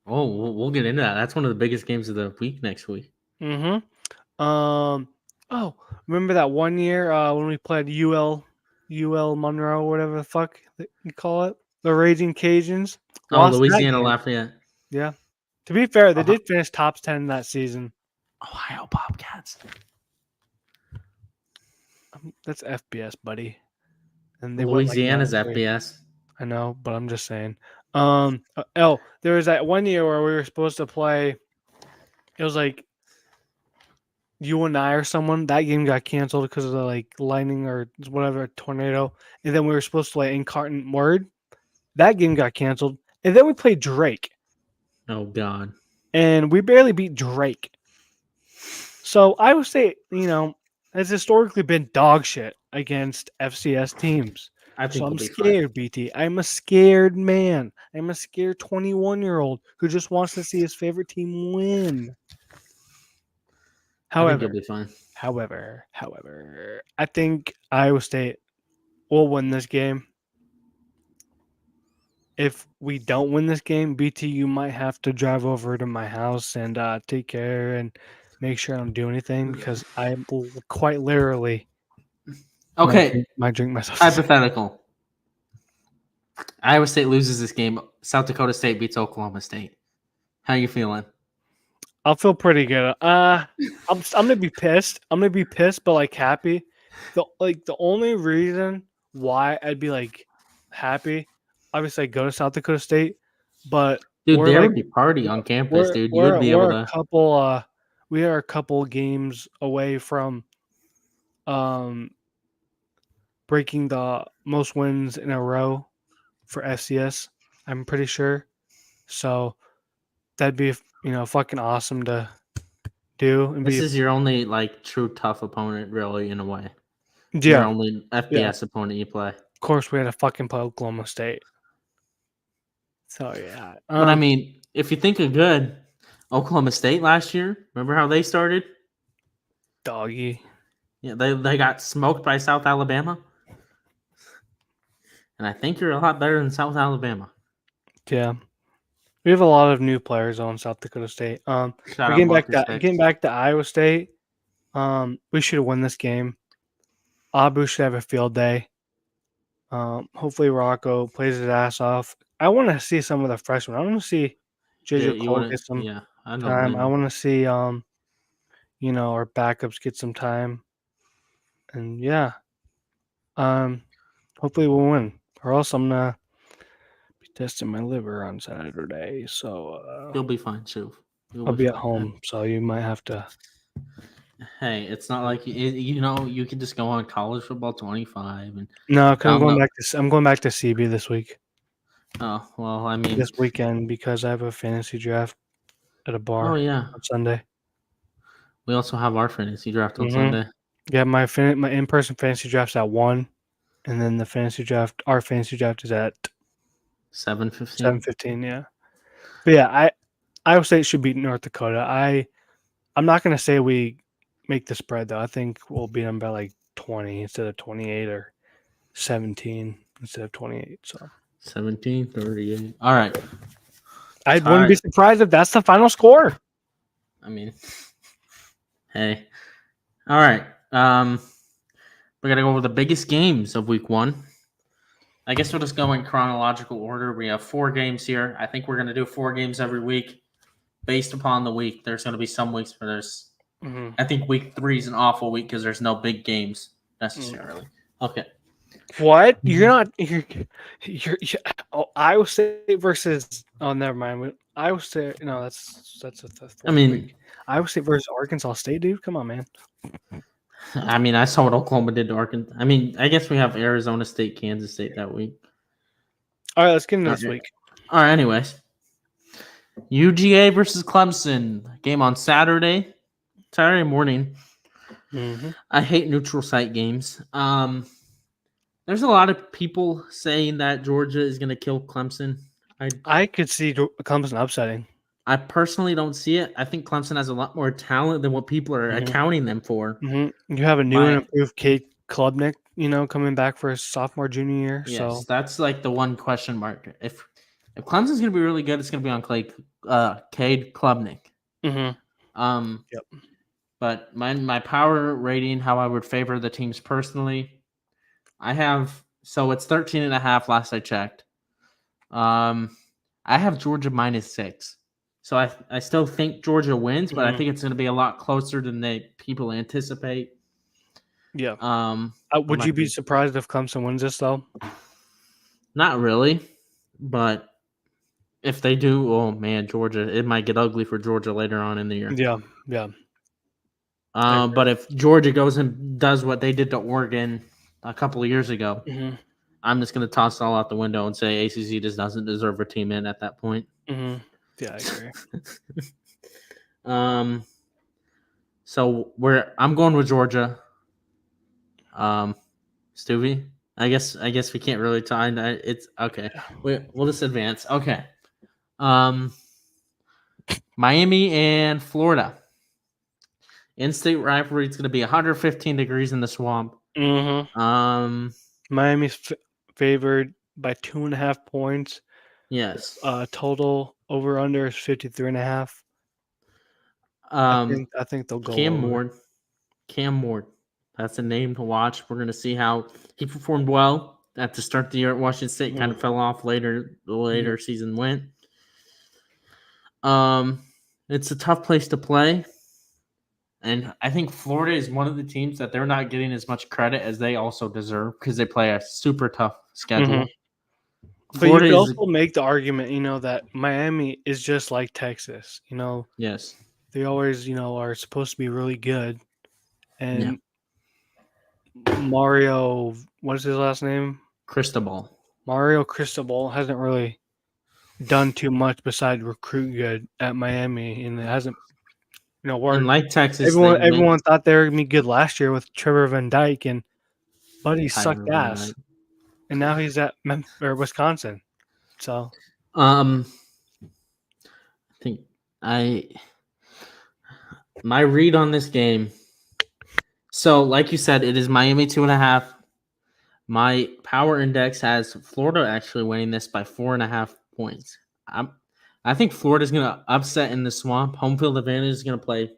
We'll get into that. That's one of the biggest games of the week next week. Mm-hmm. Remember that one year when we played UL Monroe, whatever the fuck you call it, the Raging Cajuns. Louisiana Lafayette. Yeah. To be fair, they did finish top 10 that season. Ohio Bobcats. That's FBS, buddy. And they Louisiana's FBS. I know, but I'm just saying. There was that one year where we were supposed to play. It was like you and I or someone. That game got canceled because of the lightning or whatever, tornado. And then we were supposed to play Incarnate Word. That game got canceled. And then we played Drake. Oh God. And we barely beat Drake. So I would say, has historically been dog shit against FCS teams. I think I'm scared, BT. I'm a scared man. I'm a scared 21-year-old who just wants to see his favorite team win. I think you'll be fine. However, I think Iowa State will win this game. If we don't win this game, BT, you might have to drive over to my house and take care and make sure I don't do anything because I quite literally might drink myself. Hypothetical. Iowa State loses this game. South Dakota State beats Oklahoma State. How you feeling? I'll feel pretty good. I'm gonna be pissed. I'm gonna be pissed, but happy. The only reason why I'd be happy, obviously I go to South Dakota State, but dude, there would be party on campus, dude. You would be able to. We are a couple games away from, breaking the most wins in a row for FCS. I'm pretty sure. So that'd be fucking awesome to do. And this is your only true tough opponent, really, in a way. Yeah. Your only FBS opponent you play. Of course, we had to fucking play Oklahoma State. So yeah. But I mean, if you think of good, Oklahoma State last year, remember how they started? Doggy. Yeah, they got smoked by South Alabama. And I think you're a lot better than South Alabama. Yeah. We have a lot of new players on South Dakota State. Getting back to Iowa State, we should win this game. Abu should have a field day. Hopefully Rocco plays his ass off. I want to see some of the freshmen. I want to see JJ Cole get some time. I want to see our backups get some time. And yeah. Hopefully we'll win. Or else I'm gonna be testing my liver on Saturday. So you'll be fine, too. I'll be at home, so you might have to. Hey, it's not like you can just go on College Football 25 and no, because I'm going back to CB this week. Oh well, I mean, this weekend because I have a fantasy draft at a oh bar yeah, on Sunday. we also have our fantasy draft on Mm-hmm. Sunday. Yeah, my in-person fantasy draft's at 1, and then our fantasy draft is at 7:15. 7:15. Yeah, but yeah, Iowa State should beat North Dakota. I'm not gonna say we make the spread though. I think we'll beat them by like 20 instead of 28 or 17 instead of 28. So 17:38. All right. I wouldn't be Tie. surprised if that's the final score. I mean, hey. All right. We gotta go over the biggest games of week 1. I guess we'll just go in chronological order. We have 4 games here. I think we're gonna do 4 games every week, based upon the week. There's gonna be some weeks where there's. Mm-hmm. I think week 3 is an awful week because there's no big games Mm. necessarily. Okay. What? You're not. You're oh, Iowa State versus. Oh, never mind. Iowa State. No, that's the fourth I mean, week. Iowa State versus Arkansas State, dude. Come on, man. I saw what Oklahoma did to Arkansas. I guess we have Arizona State, Kansas State that week. All right, let's get into All this right. week. All right. Anyways, UGA versus Clemson game on Saturday morning. Mm-hmm. I hate neutral site games. There's a lot of people saying that Georgia is going to kill Clemson. I could see Clemson upsetting. I personally don't see it. I think Clemson has a lot more talent than what people are Mhm. accounting them for. Mm-hmm. You have a new and improved Kate Klubnik, coming back for his sophomore, junior year. Yes, So that's like the one question mark. If Clemson's going to be really good, it's going to be on Cade Klubnik. mm-hmm. Yep. But my power rating, how I would favor the teams personally, it's 13.5 last I checked. I have Georgia -6. So I still think Georgia wins, but I think it's going to be a lot closer than people anticipate. Yeah. I'm Would not you be gonna- surprised if Clemson wins this though? Not really, but if they do, oh man, Georgia, it might get ugly for Georgia later on in the year. Yeah. Yeah. But if Georgia goes and does what they did to Oregon a couple of years ago, Mm-hmm. I'm just going to toss it all out the window and say ACC just doesn't deserve a team in at that point. Mm-hmm. Yeah, I agree. So I'm going with Georgia. Stuvie, I guess we can't really tie. It's okay. We'll just advance. Okay. Miami and Florida. In-state rivalry. It's going to be 115 degrees in the swamp. Mm-hmm. Miami's favored by 2.5 points. Yes. Total over under is 53.5. I think they'll go Cam Ward. That's a name to watch. We're gonna see how he performed well at the start of the year at Washington State. Mm-hmm. Kind of fell off later. The later season went. It's a tough place to play, and I think Florida is one of the teams that they're not getting as much credit as they also deserve because they play a super tough schedule. Mm-hmm. But you could also make the argument, that Miami is just like Texas. Yes. They always, are supposed to be really good. And Mario, what is his last name? Cristobal. Mario Cristobal hasn't really done too much besides recruit good at Miami, and it hasn't, worked. And like Texas, everyone thought they were gonna be good last year with Trevor Van Dyke, but he sucked ass, and now he's at Wisconsin. So, I think my read on this game. So, like you said, it is Miami 2.5. My power index has Florida actually winning this by 4.5 points. I think Florida's going to upset in the swamp. Home field advantage is going to play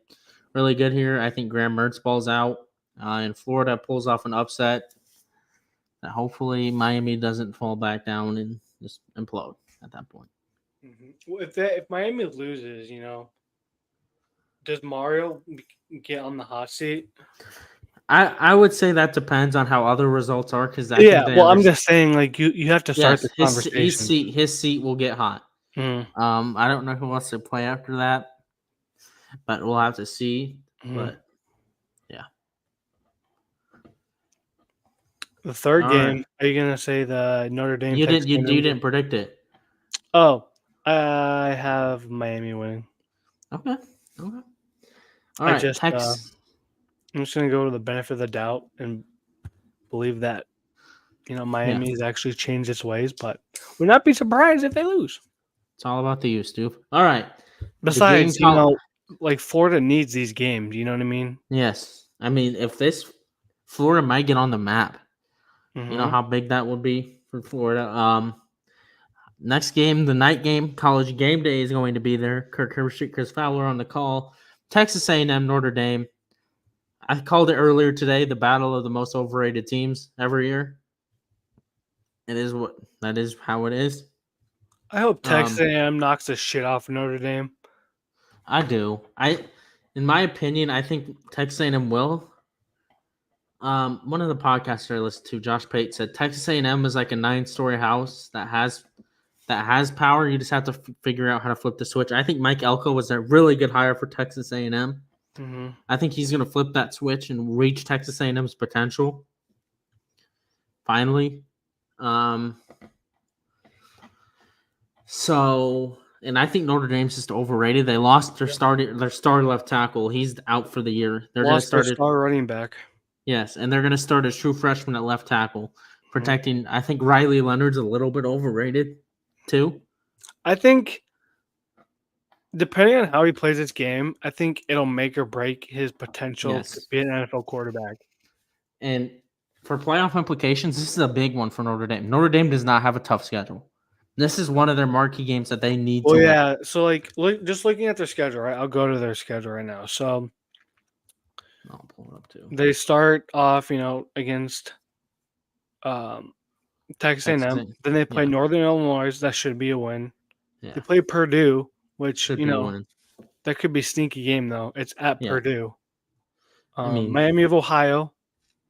really good here. I think Graham Mertz balls out, and Florida pulls off an upset. Hopefully, Miami doesn't fall back down and just implode at that point. Mm-hmm. Well, if Miami loses, does Mario get on the hot seat? I would say that depends on how other results are because I'm just saying like you have to start the conversation. His seat will get hot. Mm. I don't know who wants to play after that, but we'll have to see. Mm. But yeah, the third game. Right. Are you gonna say the Notre Dame? You didn't predict it. Oh, I have Miami winning. Okay. Okay. All I right. just Tex. I'm just gonna go with the benefit of the doubt and believe that Yeah. Miami has actually changed its ways, but would not be surprised if they lose. It's all about the use, dude. All right. The game Besides, count. like Florida needs these games. You know what I mean? Yes. I mean, if this Florida might get on the map, you know Mm-hmm. how big that would be for Florida. Next game, the night game, College Game Day is going to be there. Kirk Herbstreit, Chris Fowler on the call. Texas A&M, Notre Dame. I called it earlier today, the battle of the most overrated teams every year. It is what that is how it is. I hope Texas Um, A&M knocks the shit off Notre Dame. I do. In my opinion, I think Texas A&M will. One of the podcasts I listened to, Josh Pate, said Texas A&M is like a 9-story house that has power. You just have to figure out how to flip the switch. I think Mike Elko was a really good hire for Texas A&M. Mm-hmm. I think he's going to flip that switch and reach Texas A&M's potential. Finally, um, and I think Notre Dame's just overrated. They lost their star left tackle. He's out for the year. They're going to Lost their start it. star running back. Yes, and they're going to start a true freshman at left tackle, Mhm. protecting. I think Riley Leonard's a little bit overrated too. I think depending on how he plays this game, I think it'll make or break his potential to Yes, be an NFL quarterback. and for playoff implications, this is a big one for Notre Dame. Notre Dame does not have a tough schedule. This is one of their marquee games that they need to Well, win. yeah. So, just looking at their schedule, right? I'll go to their schedule right now. So I'll pull it up too. they start off, against um, Texas Texas, A&M. Then they play yeah, Northern Illinois. That should be a win. They yeah, play Purdue, which should be a win. that could be a sneaky game though. It's at Yeah, Purdue. I mean Miami of Ohio,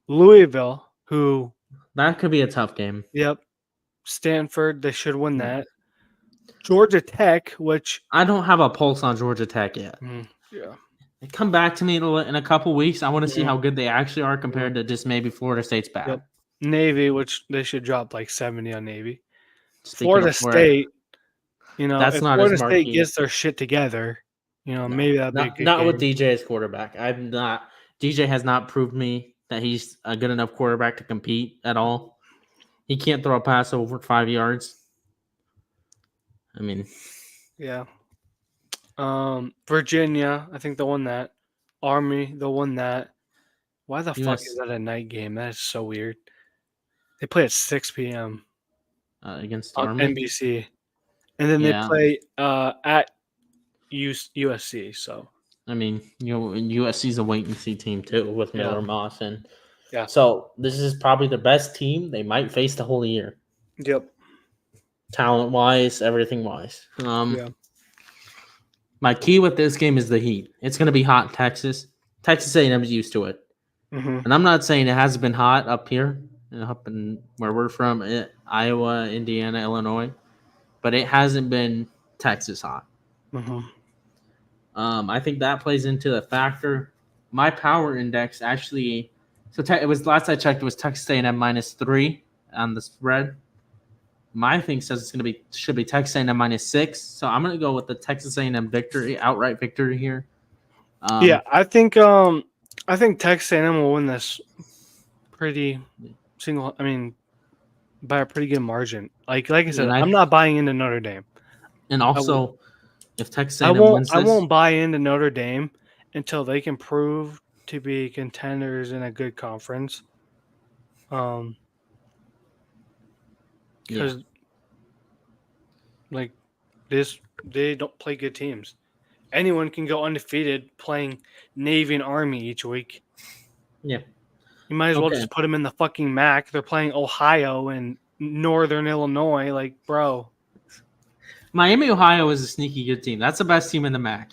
Louisville, who, that could be a tough game. yep, Stanford. They should win Yeah. that. Georgia Tech, which, I don't have a pulse on Georgia Tech yet. yeah, Come back to me in a couple weeks. I want to see Mhm. how good they actually are Mhm. compared to just maybe Florida State's bad. Yep. Navy, which they should drop like 70 on Navy. Speaking Florida of Florida, State, that's if not as Florida State marquee. gets their shit together, No, maybe that'd be a good not with game. DJ as quarterback. I'm not. DJ has not proved me that he's a good enough quarterback to compete at all. He can't throw a pass over 5 yards. I mean, Yeah. Virginia, I think they'll win that. Army, they'll win that. Why the fuck is US that a night game? That is so weird. They play at 6 p.m. against on Army. NBC, and then they Yeah, play at USC. So I mean, USC's a wait and see team too with yeah, Miller Moss, and yeah, so this is probably the best team they might face the whole year, yep, talent wise, everything wise. yeah. My key with this game is the heat. It's going to be hot in Texas. Texas A&M's used to it, Hmm. and I'm not saying it hasn't been hot up here, up in where we're from, Iowa, Indiana, Illinois, but it hasn't been Texas hot. Hmm. I think that plays into the factor. My power index actually, it was last I checked, it was Texas A&M -3 on the spread. My thing says should be Texas A&M -6, so I'm gonna go with the Texas A&M victory, outright victory here. Yeah, I think Texas A&M will win this pretty single. I mean, by a pretty good margin. Like I said, and I'm not buying into Notre Dame. I w- also if Texas A&M wins I this, won't buy into Notre Dame until they can prove to be contenders in a good conference. Um, yeah, because like they don't play good teams. Anyone can go undefeated playing Navy and Army each week. yeah, You might as well okay. just put them in the fucking MAC. They're playing Ohio and Northern Illinois. Like, bro. Miami, Ohio is a sneaky good team. That's the best team in the MAC.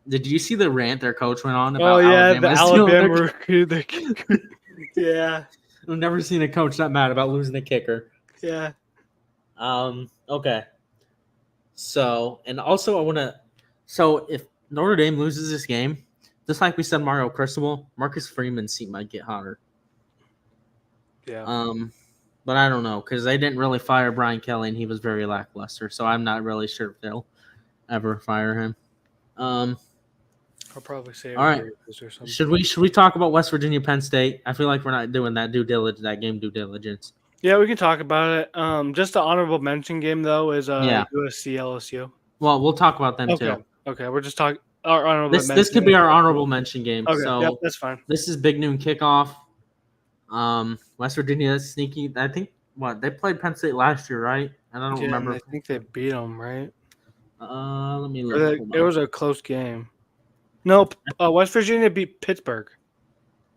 Did you see the rant their coach went on Oh about yeah, the Alabama stealing their? Alabama recruit. Yeah, I've never seen a coach that mad about losing a kicker. yeah. Okay. So, and also I want to. So, if Notre Dame loses this game, just like we said, Mario Cristobal, Marcus Freeman's seat might get hotter. Yeah. Um, but I don't know because they didn't really fire Brian Kelly and he was very lackluster. So I'm not really sure if they'll ever fire him. I'll probably say All right. Bruises or something. Should we talk about West Virginia Penn State? I feel like we're not doing that game due diligence. Yeah, we can talk about it. Just the honorable mention game though is Yeah. USC LSU. Well, we'll talk about them Okay. too. Okay, we're just talking our honorable mention. This could be our honorable mention game. Okay, So yep, that's fine. this is big noon kickoff. West Virginia is sneaky. I think they played Penn State last year, right? And I don't remember. I think they beat them, right? Let me look. It was a close game. Nope. West Virginia beat Pittsburgh.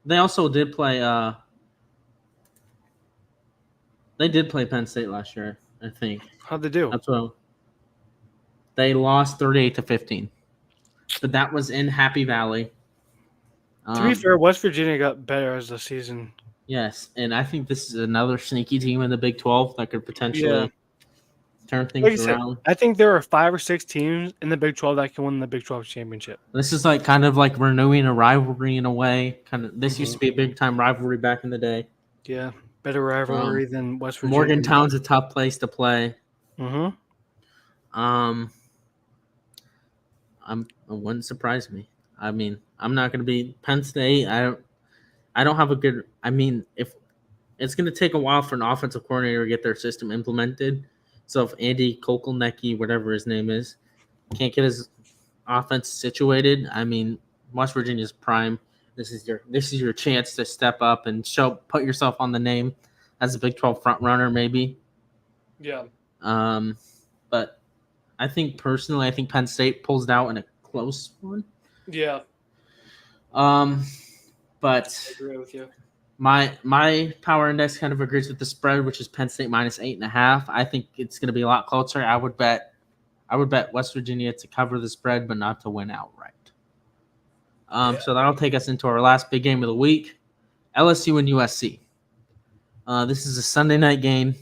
They also did play. They did play Penn State last year, I think. How'd they do? That's what. They lost 38-15, but that was in Happy Valley. To be fair, West Virginia got better as the season. Yes, and I think this is another sneaky team in the Big 12 that could potentially turn things around. I think there are 5 or 6 teams in the Big 12 that can win the Big 12 championship. This is kind of like renewing a rivalry in a way. This used to be a big time rivalry back in the day. Yeah, better rivalry than West Virginia. Morgantown's a tough place to play. Mm-hmm. It wouldn't surprise me. I mean, I'm not going to be Penn State. I don't have a good. I mean, if it's going to take a while for an offensive coordinator to get their system implemented. So if Andy Kokelnicki, whatever his name is, can't get his offense situated, I mean, West Virginia's prime. This is your chance to step up and put yourself on the name as a Big 12 front runner, maybe. Yeah. But I think Penn State pulls it out in a close one. Yeah. But I agree with you. My power index kind of agrees with the spread, which is Penn State minus 8.5. I think it's going to be a lot closer. I would bet West Virginia to cover the spread, but not to win outright. So that'll take us into our last big game of the week, LSU and USC. This is a Sunday night game.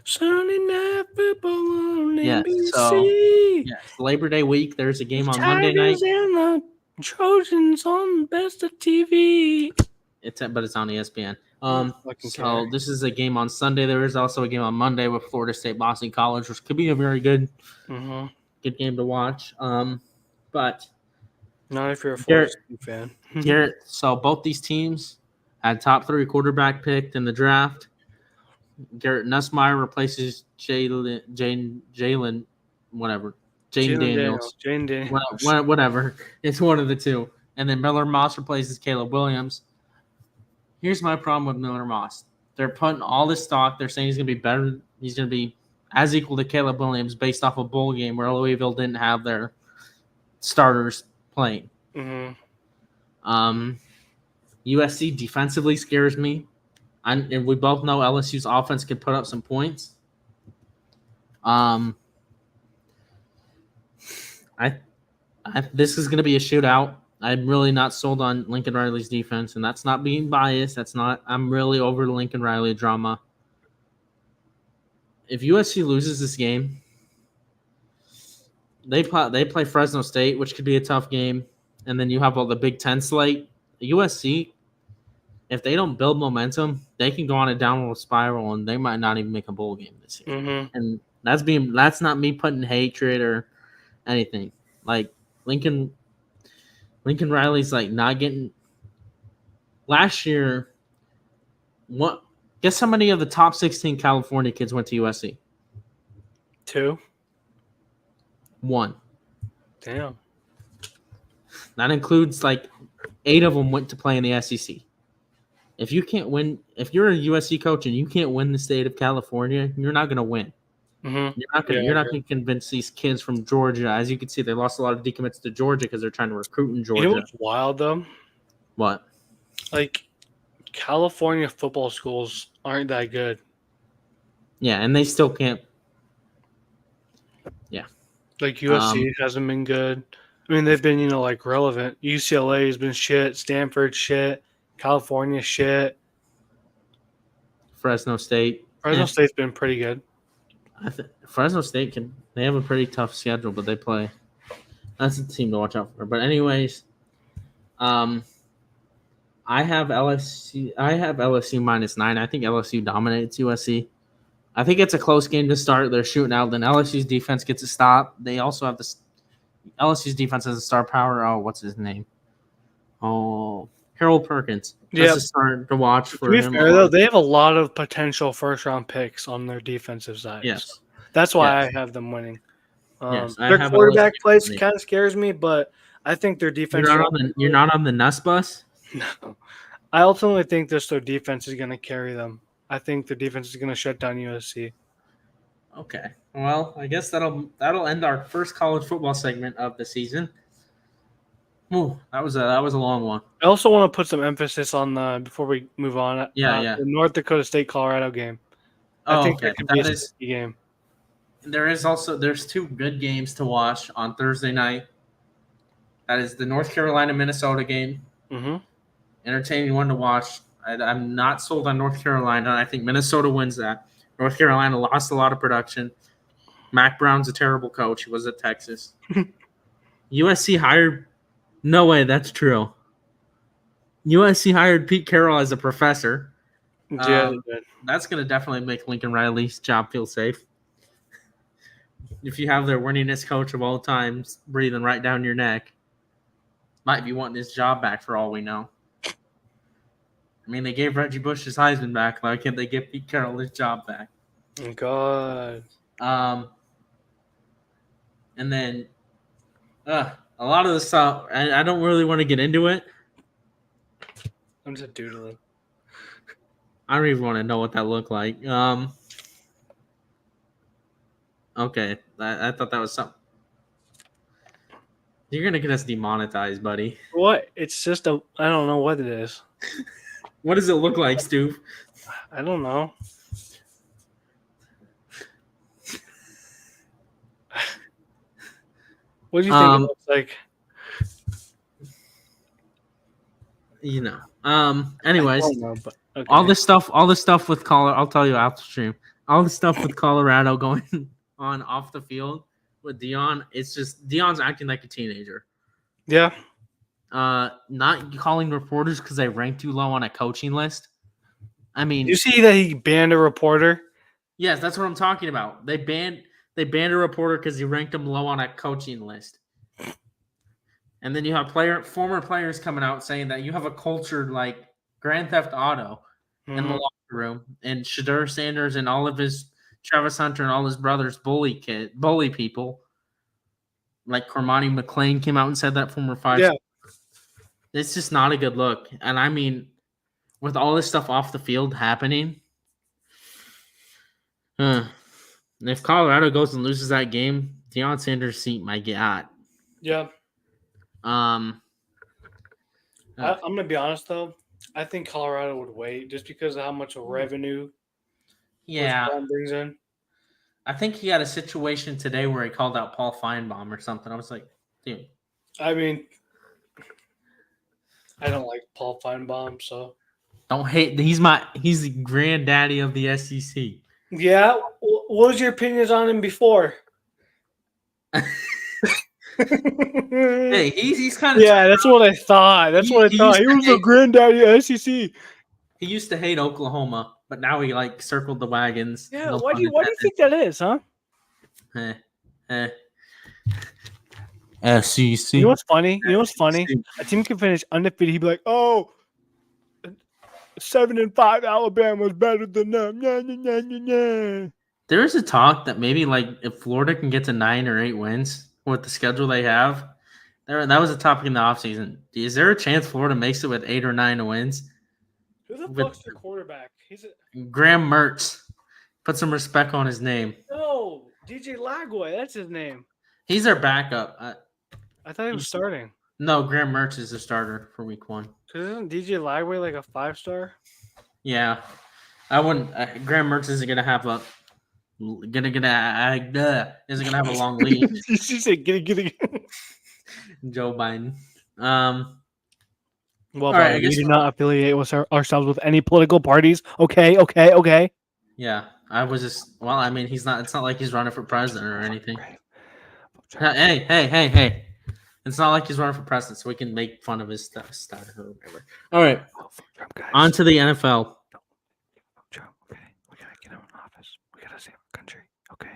Sunday night football on NBC. So Labor Day week. There's a game on Monday night. And the Trojans on best of TV. But it's on ESPN. So this is a game on Sunday. There is also a game on Monday with Florida State Boston College, which could be a very good game to watch. But not if you're a Florida State fan. Garrett, so both these teams had top 3 quarterback picked in the draft. Garrett Nussmeier replaces Jalen Daniels. Whatever. It's one of the two. And then Miller Moss replaces Caleb Williams. Here's my problem with Miller Moss. They're putting all this stock. They're saying he's going to be better. He's going to be as equal to Caleb Williams based off a bowl game where Louisville didn't have their starters playing. USC defensively scares me. And we both know LSU's offense could put up some points. This is going to be a shootout. I'm really not sold on Lincoln Riley's defense, and that's not being biased. I'm really over the Lincoln Riley drama. If USC loses this game, they play Fresno State, which could be a tough game, and then you have all the Big Ten slate. USC, if they don't build momentum, they can go on a downward spiral, and they might not even make a bowl game this year. And that's not me putting hatred or anything. Like Lincoln Riley's not getting. Last year, guess how many of the top 16 California kids went to USC? 2. 1. Damn. That includes 8 of them went to play in the SEC. If you can't win, if you're a USC coach and you can't win the state of California, you're not going to win. You're not going to convince these kids from Georgia. As you can see, they lost a lot of decommits to Georgia because they're trying to recruit in Georgia. You know what's wild though? What? California football schools aren't that good. Yeah, and they still can't. Yeah. USC hasn't been good. I mean, they've been relevant. UCLA has been shit. Stanford shit. California shit. Fresno State. Fresno State's been pretty good. Fresno State they have a pretty tough schedule, but they play. That's a team to watch out for. But anyways, I have LSU. I have LSU -9. I think LSU dominates USC. I think it's a close game to start. They're shooting out. Then LSU's defense gets a stop. They also have this. LSU's defense has a star power. Oh, what's his name? Oh, Harold Perkins. That's Yeah. a start to watch To for be him. fair, though, they have a lot of potential first-round picks on their defensive side. Yes. So that's why Yes. I have them winning. Yes. I Their have quarterback LSU. plays kind of scares me, but I think their defense. You're not on the NUS bus. No. I ultimately think just their defense is going to carry them. I think their defense is going to shut down USC. Okay. Well, I guess that'll end our first college football segment of the season. Ooh, that was a long one. I also want to put some emphasis on before we move on. Yeah. The North Dakota State Colorado game. I Oh, think okay. that could be a That is. sticky game. There's two good games to watch on Thursday night. That is the North Carolina Minnesota game. Mm-hmm. Entertaining one to watch. I'm not sold on North Carolina. I think Minnesota wins that. North Carolina lost a lot of production. Mac Brown's a terrible coach. He was at Texas. USC hired. No way, that's true. USC hired Pete Carroll as a professor. Yeah, they did. That's going to definitely make Lincoln Riley's job feel safe. If you have their winningest coach of all times breathing right down your neck, might be wanting his job back for all we know. I mean, they gave Reggie Bush his Heisman back. Why can't they give Pete Carroll his job back? Oh, God. And then a lot of the stuff, I don't really want to get into it. I'm just doodling. I don't even want to know what that looked like. Okay, I thought that was something. You're going to get us demonetized, buddy. What? It's just I don't know what it is. What does it look like, Stu? I don't know. What do you think it looks like? You know. Anyways, I don't know, but okay. all this stuff with Colorado. I'll tell you after stream. All the stuff with Colorado going on off the field with Dion. It's just Dion's acting like a teenager. Yeah. Not calling reporters because they ranked too low on a coaching list. I mean, you see that he banned a reporter? Yes, that's what I'm talking about. They banned a reporter because he ranked him low on a coaching list. And then you have former players coming out saying that you have a culture like Grand Theft Auto in the locker room, and Shedeur Sanders and all of his Travis Hunter and all his brothers bully people. Like Cormani McLean came out and said that former five. Yeah. It's just not a good look. And I mean, with all this stuff off the field happening, if Colorado goes and loses that game, Deion Sanders' seat might get hot. Yeah. I'm gonna be honest though. I think Colorado would wait just because of how much revenue. Yeah. Brings in. I think he had a situation today where he called out Paul Feinbaum or something. I was like, dude. I mean, I don't like Paul Feinbaum, so don't hate. He's the granddaddy of the SEC. Yeah. What was your opinions on him before? Hey, he's kind of that's what I thought. That's what I thought. He was the granddaddy of SEC. He used to hate Oklahoma, but now he like circled the wagons. Yeah, why do you think that is, huh? SEC. You know what's funny? A team can finish undefeated. He'd be like, "Oh, 7-5 Alabama's better than them." Nah. There is a talk that maybe like if Florida can get to 9 or 8 wins with the schedule they have, that was a topic in the offseason. Is there a chance Florida makes it with 8 or 9 wins? Who the fuck's their quarterback? Graham Mertz. Put some respect on his name. No, DJ Lagway. That's his name. He's their backup. I thought he was starting. No, Graham Mertz is the starter for week 1. Isn't DJ Lagway like a 5-star? Yeah, I wouldn't. Graham Mertz isn't gonna have a isn't gonna have a long lead. She said, "Get it." Joe Biden. Well, right, we do not affiliate ourselves with any political parties. Okay. Yeah, I was just. Well, I mean, he's not. It's not like he's running for president or anything. Hey! It's not like he's running for president, so we can make fun of his stutter or whatever. All right, Oh, fuck Trump, guys. on to the NFL. Trump, okay. We gotta get him in office. We gotta save our country. Okay.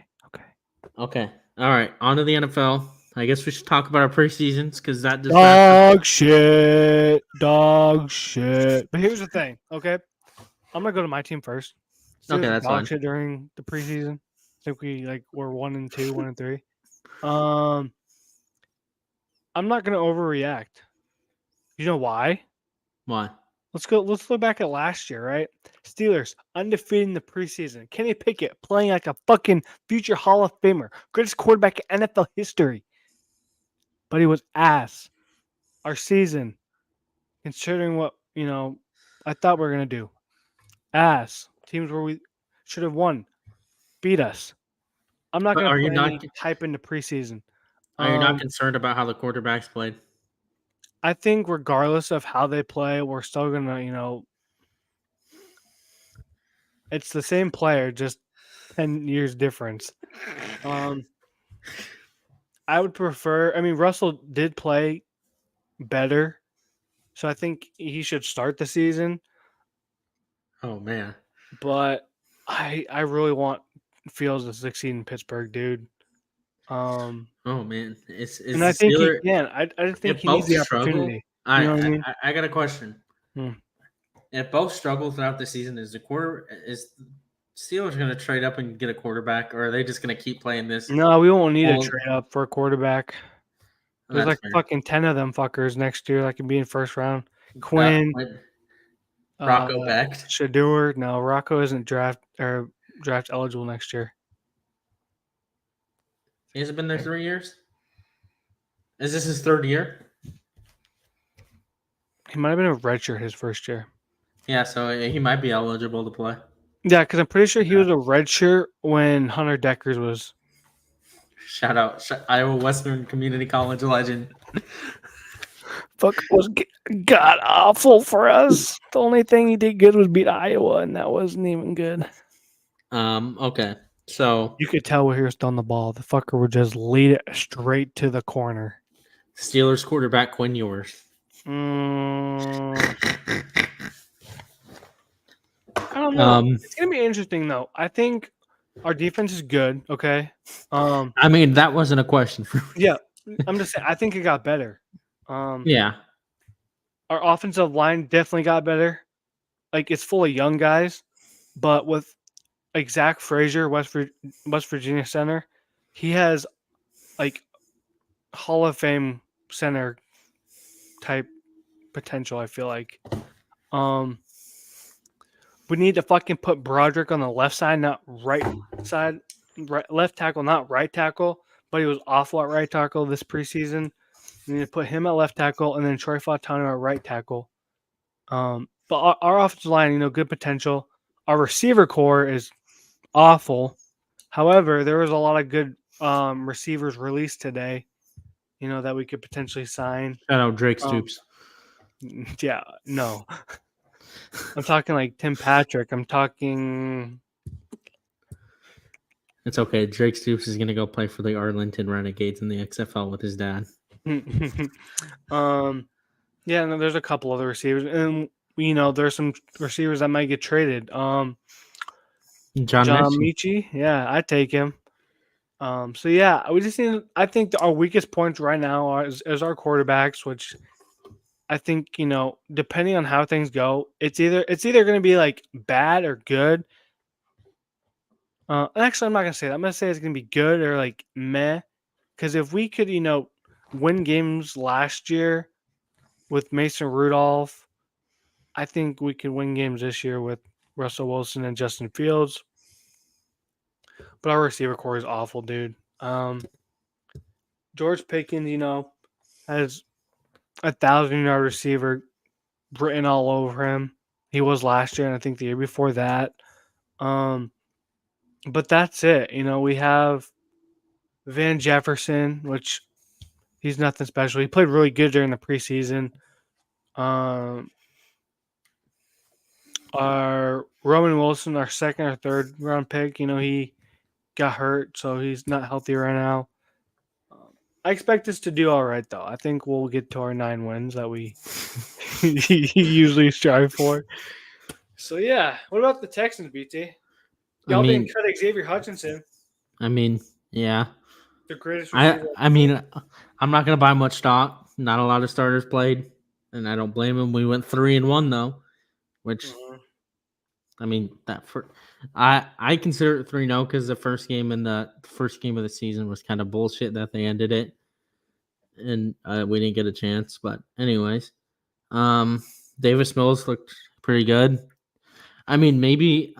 Okay, all right, on to the NFL. I guess we should talk about our preseasons because that just wrapped up. Dog shit. But here's the thing, okay? I'm gonna go to my team first. Okay, Steelers that's dog fine. shit during the preseason. I think we were 1-2, 1-3. I'm not gonna overreact. You know why? Why? Let's look back at last year, right? Steelers undefeated in the preseason. Kenny Pickett playing like a fucking future Hall of Famer, greatest quarterback in NFL history. But he was ass. Our season, considering what I thought we were gonna do, ass. Teams where we should have won, beat us. I'm not But gonna are you put not? any hype into preseason. Are you not concerned about how the quarterbacks played? I think regardless of how they play, we're still gonna, it's the same player, just 10 years difference. I would prefer. I mean, Russell did play better, so I think he should start the season. Oh man. But I really want Fields to succeed in Pittsburgh, dude. Oh man. It's And the I think he Steelers. can. I think If he needs both the struggle, opportunity. You know what I mean? I got a question. Hmm. If both struggle throughout the season, is Steelers going to trade up and get a quarterback, or are they just going to keep playing this? No, we won't need a Well, trade up for a quarterback. There's that's like fair. fucking 10 of them fuckers next year that can be in first round. Quinn, When Rocco Becht. Shador. No, Rocco isn't draft eligible next year. He hasn't been there 3 years. Is this his third year? He might have been a redshirt his first year. Yeah, so he might be eligible to play. Yeah, because I'm pretty sure he was a redshirt when Hunter Deckers was. Shout out Iowa Western Community College legend. Fuck was god awful for us. The only thing he did good was beat Iowa, and that wasn't even good. Okay. So You could tell when he was throwing the ball. The fucker would just lead it straight to the corner. Steelers quarterback Quinn Ewers. I don't know. It's gonna be interesting though. I think our defense is good. Okay. I mean, that wasn't a question for me. Yeah, I'm just saying. I think it got better. Yeah. Our offensive line definitely got better. Like it's full of young guys, but with like Zach Frazier, West Virginia center, he has like Hall of Fame center type potential. I feel like. We need to fucking put Broderick on the left side, not right side, left tackle, not right tackle. But he was awful at right tackle this preseason. We need to put him at left tackle and then Troy Fautano at right tackle. But our offensive line, good potential. Our receiver core is awful. However, there was a lot of good receivers released today, that we could potentially sign. Shout out Drake Stoops. Yeah, no. I'm talking like Tim Patrick. I'm talking. It's okay. Drake Stoops is going to go play for the Arlington Renegades in the XFL with his dad. Yeah, no, there's a couple other receivers, and there's some receivers that might get traded. John Michie, yeah, I'd take him. So yeah, we just need. I think our weakest points right now is our quarterbacks, which I think depending on how things go, it's either going to be like bad or good. Actually, I'm not gonna say that. I'm gonna say it's gonna be good or like meh. Because if we could, win games last year with Mason Rudolph, I think we could win games this year with Russell Wilson and Justin Fields. But our receiver core is awful, dude. George Pickens, has 1,000-yard receiver written all over him. He was last year, and I think the year before that. But that's it. We have Van Jefferson, which he's nothing special. He played really good during the preseason. Our Roman Wilson, our second or third round pick, he got hurt, so he's not healthy right now. I expect us to do all right, though. I think we'll get to our 9 wins that we usually strive for. So yeah, what about the Texans, BT? I Y'all didn't mean, cut Xavier Hutchinson, yeah. the greatest receiver. I mean, I'm not gonna buy much stock. Not a lot of starters played, and I don't blame him. We went 3-1 though, which Mhm. I mean I consider it 3-0 because the first game of the season was kind of bullshit that they ended it, and we didn't get a chance. But anyways, um, Davis Mills looked pretty good. I mean, maybe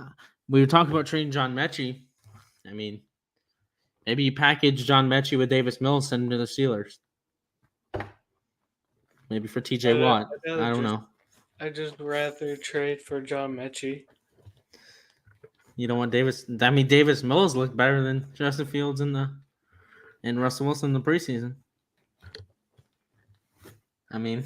we were talking about trading John Mechie. I mean, maybe you package John Mechie with Davis Mills, send him to the Steelers. Maybe for TJ Watt. I don't know. I just rather trade for John Mechie. You don't want Davis. I mean, Davis Mills looked better than Justin Fields and Russell Wilson in the preseason. I mean,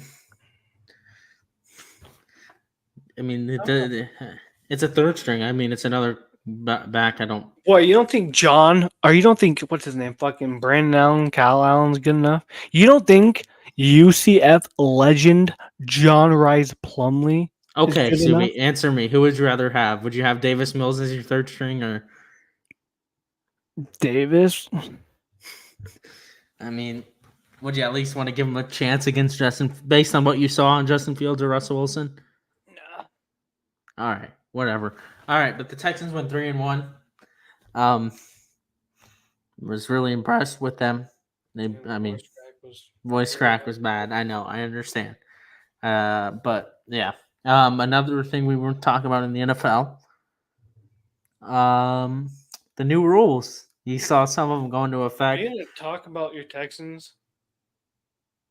it's a third string. I mean, it's another back. I don't. What, you don't think John, or you don't think, what's his name, fucking Brandon Allen, Kyle Allen's good enough? You don't think UCF legend John Rice Plumlee is Okay, good enough? Subi, answer me. Who would you rather have? Would you have Davis Mills as your third string, or? Davis? I mean, would you at least want to give him a chance against Justin, based on what you saw on Justin Fields or Russell Wilson? Nah. All right, whatever. All right, but the Texans went 3-1. Was really impressed with them. Voice crack was bad. I know, I understand. But yeah. Another thing we weren't talking about in the NFL. The new rules. You saw some of them go into effect. You didn't talk about your Texans.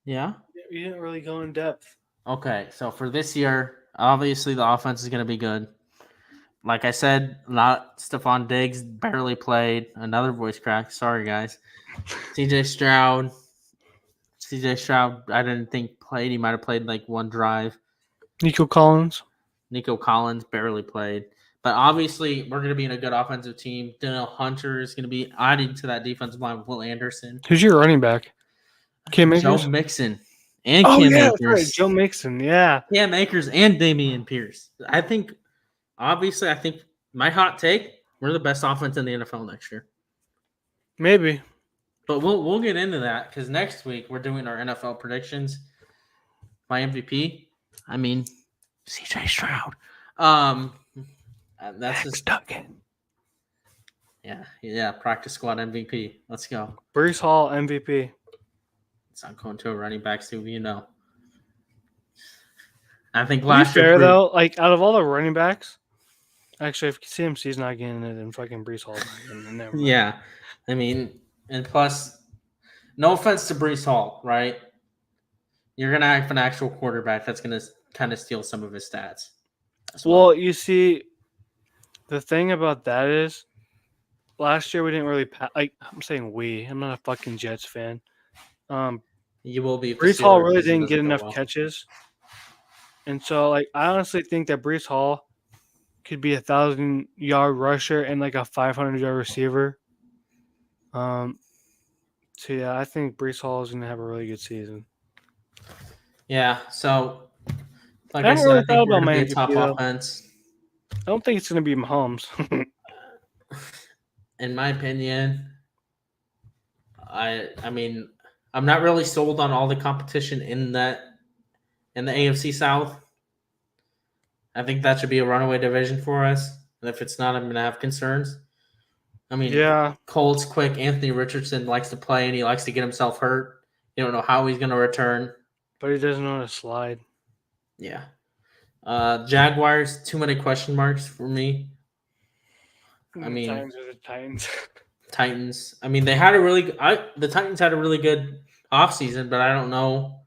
Yeah. You didn't really go in depth. Okay, so for this year, obviously the offense is going to be good. Like I said, not Stephon Diggs barely played. Another voice crack. Sorry, guys. CJ Stroud, I didn't think played. He might have played like one drive. Nico Collins barely played. But obviously, we're going to be in a good offensive team. Daniel Hunter is going to be adding to that defensive line with Will Anderson. Who's your running back? Cam Akers? Joe Mixon and Cam Akers. That's right. Joe Mixon, yeah. Cam Akers and Damian Pierce. I think my hot take, we're the best offense in the NFL next year. Maybe. But we'll get into that because next week we're doing our NFL predictions. My MVP, I mean, CJ Stroud. That's just Duggan. Yeah. Practice squad MVP. Let's go. Brees Hall MVP. It's not going to a running back, too. You know. I think last year. Though, like out of all the running backs, actually, if CMC's not getting it, then fucking Brees Hall. Yeah, I mean, and plus, no offense to Brees Hall, right? You're gonna have an actual quarterback that's gonna kind of steal some of his stats. Well, you see, the thing about that is, last year we didn't really I'm saying we. I'm not a fucking Jets fan. You will be. Brees Hall really didn't get enough catches, and so like I honestly think that Brees Hall could be 1,000-yard rusher and like a 500-yard receiver. So yeah, I think Brees Hall is gonna have a really good season. Yeah. So, like I said, I think we're gonna be a top offense. I don't think it's gonna be Mahomes. In my opinion, I mean, I'm not really sold on all the competition in the AFC South. I think that should be a runaway division for us. And if it's not, I'm going to have concerns. I mean, yeah. Colts quick. Anthony Richardson likes to play, and he likes to get himself hurt. You don't know how he's going to return. But he doesn't know how to slide. Yeah. Jaguars, too many question marks for me. I mean, Titans are the Titans. Titans. I mean, they had the Titans had a really good offseason, but I don't know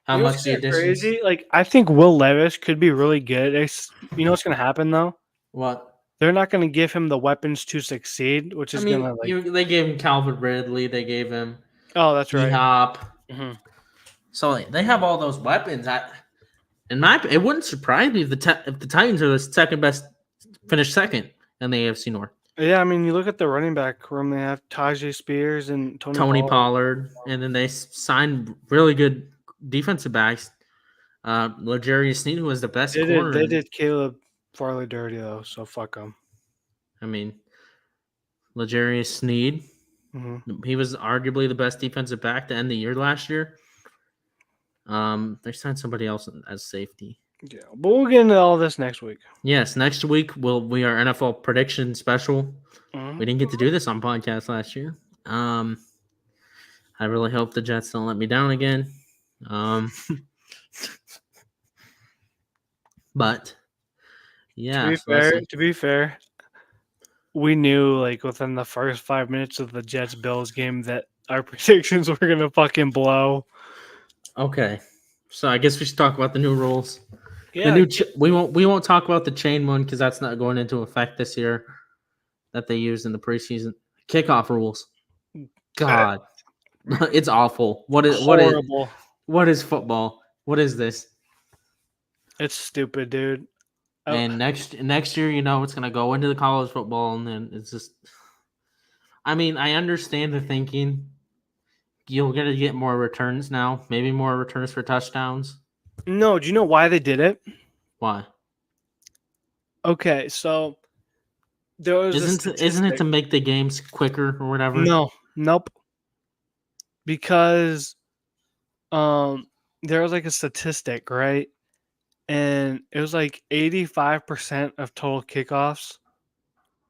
how much the additions. Crazy. Like, I think Will Levis could be really good. You know what's going to happen, though? What? They're not going to give him the weapons to succeed, which is going to they gave him Calvin Ridley. They gave him. Oh, that's right. Hop. Mm-hmm. So they have all those weapons. It wouldn't surprise me if the Titans are the second best, finished second in the AFC North. Yeah, I mean, you look at the running back room. They have Tajay Spears and Tony Tony Pollard. Pollard, and then they signed really good defensive backs. L'Jarius Sneed, who was the best They did. corner. They did Caleb Farley dirty though, so fuck them. I mean, L'Jarius Sneed. Mm-hmm. He was arguably the best defensive back to end the year last year. They signed somebody else as safety. Yeah, but we'll get into all this next week. Yes, next week we are NFL prediction special. Mm-hmm. We didn't get to do this on podcast last year. I really hope the Jets don't let me down again. But yeah, To be fair, we knew like within the first 5 minutes of the Jets Bills game that our predictions were gonna fucking blow. Okay, so I guess we should talk about the new rules. Yeah, The new we won't talk about the chain one because that's not going into effect this year. That they used in the preseason kickoff rules. God, it's awful. What is horrible. what is football? What is this? It's stupid, dude. And next year, it's gonna go into the college football, and then it's just. I mean, I understand the thinking. You're gonna get more returns now, maybe more returns for touchdowns. No, do you know why they did it? Why? Okay, so there was Isn't it to make the games quicker or whatever? No, nope. Because there was like a statistic, right? And it was like 85% of total kickoffs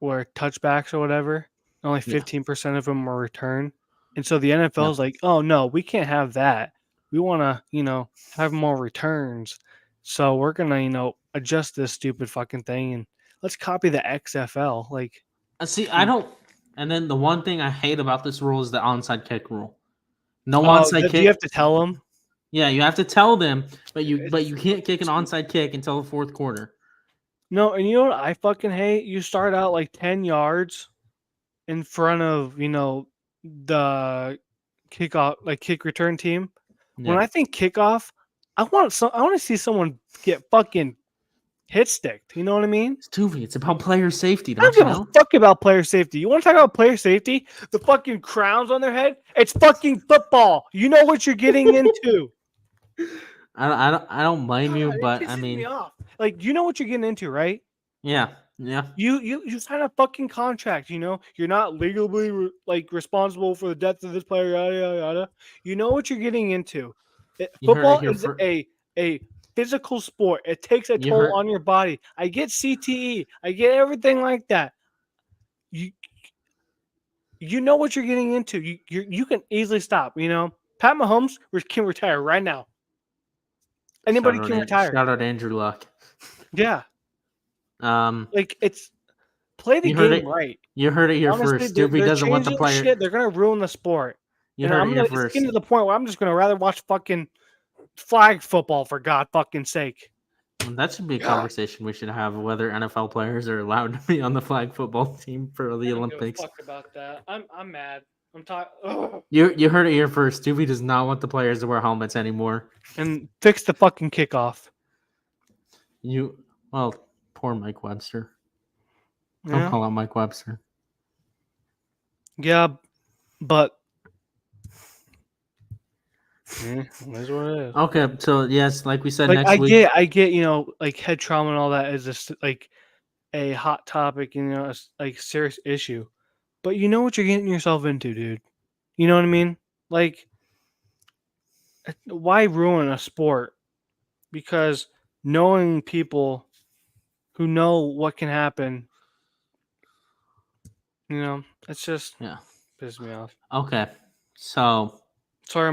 were touchbacks or whatever. Only Yeah. 15% of them were return. And so the NFL Yeah. is like, oh no, we can't have that. We want to, have more returns. So we're going to, adjust this stupid fucking thing and let's copy the XFL. Like, See, I don't. And then the one thing I hate about this rule is the onside kick rule. No oh, onside kick. do you have to tell them? Yeah, you have to tell them, but you can't kick an onside kick until the fourth quarter. No, and you know what I fucking hate? You start out like 10 yards in front of, the kickoff, like kick return team. Yeah. When I think kickoff, I want to see someone get fucking hit sticked. You know what I mean? It's about player safety, I don't don't you give know? a fuck about player safety. You want to talk about player safety? The fucking crowns on their head? It's fucking football. You know what you're getting into. I don't blame you, God, but it I pisses mean, me off. Like, you know what you're getting into, right? yeah. You sign a fucking contract. You're not legally responsible for the death of this player. Yada yada yada. You know what you're getting into. You heard it Football here is first. a physical sport. It takes a You toll heard on your body. I get CTE. I get everything like that. You know what you're getting into. You can easily stop. Pat Mahomes can retire right now. Anybody can retire. Shout out Andrew Luck. Yeah, Like it's play the you heard game it. right. You heard it here Honestly, first. Doobie they're doesn't want the changing player. shit. They're gonna ruin the sport. You And heard it here it's first. getting to the point where I'm just gonna rather watch fucking flag football for God fucking sake. That should be a conversation we should have whether NFL players are allowed to be on the flag football team for the Olympics. Fuck about that. I'm mad. I'm talking. You heard it here first. Doobie does not want the players to wear helmets anymore. And fix the fucking kickoff. Poor Mike Webster. Yeah. Don't call out Mike Webster. Yeah, but that's what it is. Okay, so yes, like we said, Like next week. I get, like head trauma and all that is just like a hot topic, like serious issue. But you know what you're getting yourself into, dude. You know what I mean? Like, why ruin a sport? Because knowing people who know what can happen, it's just pisses me off. Okay, so Sorry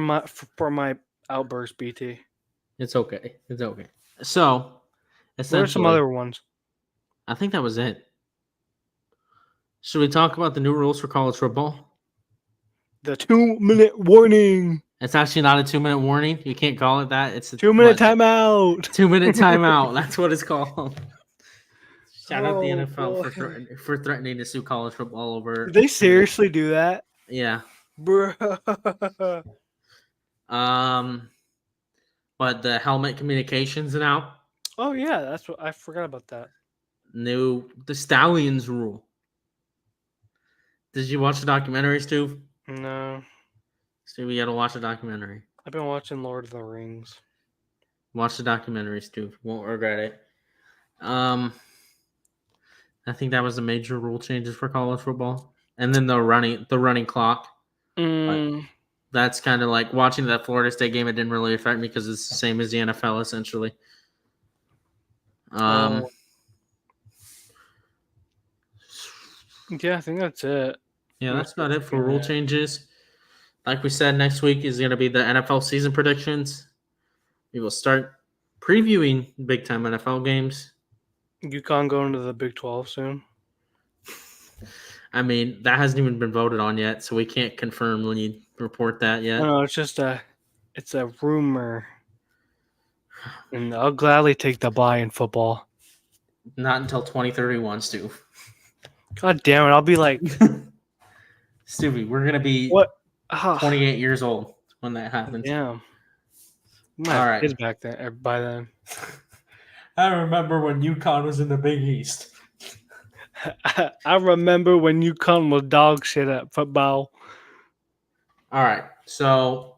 for my outburst, BT. it's okay. It's okay. So, What are some other ones? I think that was it. Should we talk about the new rules for college football? The 2-minute warning. It's actually not a 2-minute warning. You can't call it that. It's a 2-minute timeout. 2-minute timeout. That's what it's called. Shout out the NFL boy. for threatening to sue college football over. Did they seriously do that? Yeah. Bruh. But the helmet communications now. Oh yeah, that's what I forgot about that. The Stallions rule. Did you watch the documentary, Stu? No, Stu, you got to watch the documentary. I've been watching Lord of the Rings. Watch the documentary, Stu. Won't regret it. I think that was the major rule changes for college football, and then the running clock. Mm, That's kind of like watching that Florida State game. It didn't really affect me because it's the same as the NFL essentially. oh, yeah, I think that's it. Yeah, I'm that's about it for looking rule at changes. Like we said, next week is going to be the NFL season predictions. We will start previewing big time NFL games. UConn going to the Big 12 soon. I mean, that hasn't even been voted on yet, so we can't confirm when you report that yet. No, it's just it's a rumor, and I'll gladly take the bye in football. Not until 2031, Stu. God damn it! I'll be like, Stevie, we're going to be what? 28 years old when that happens. Damn. My All right. kids back then. By then, I remember when UConn was in the Big East. I remember when UConn was dog shit at football. All right, so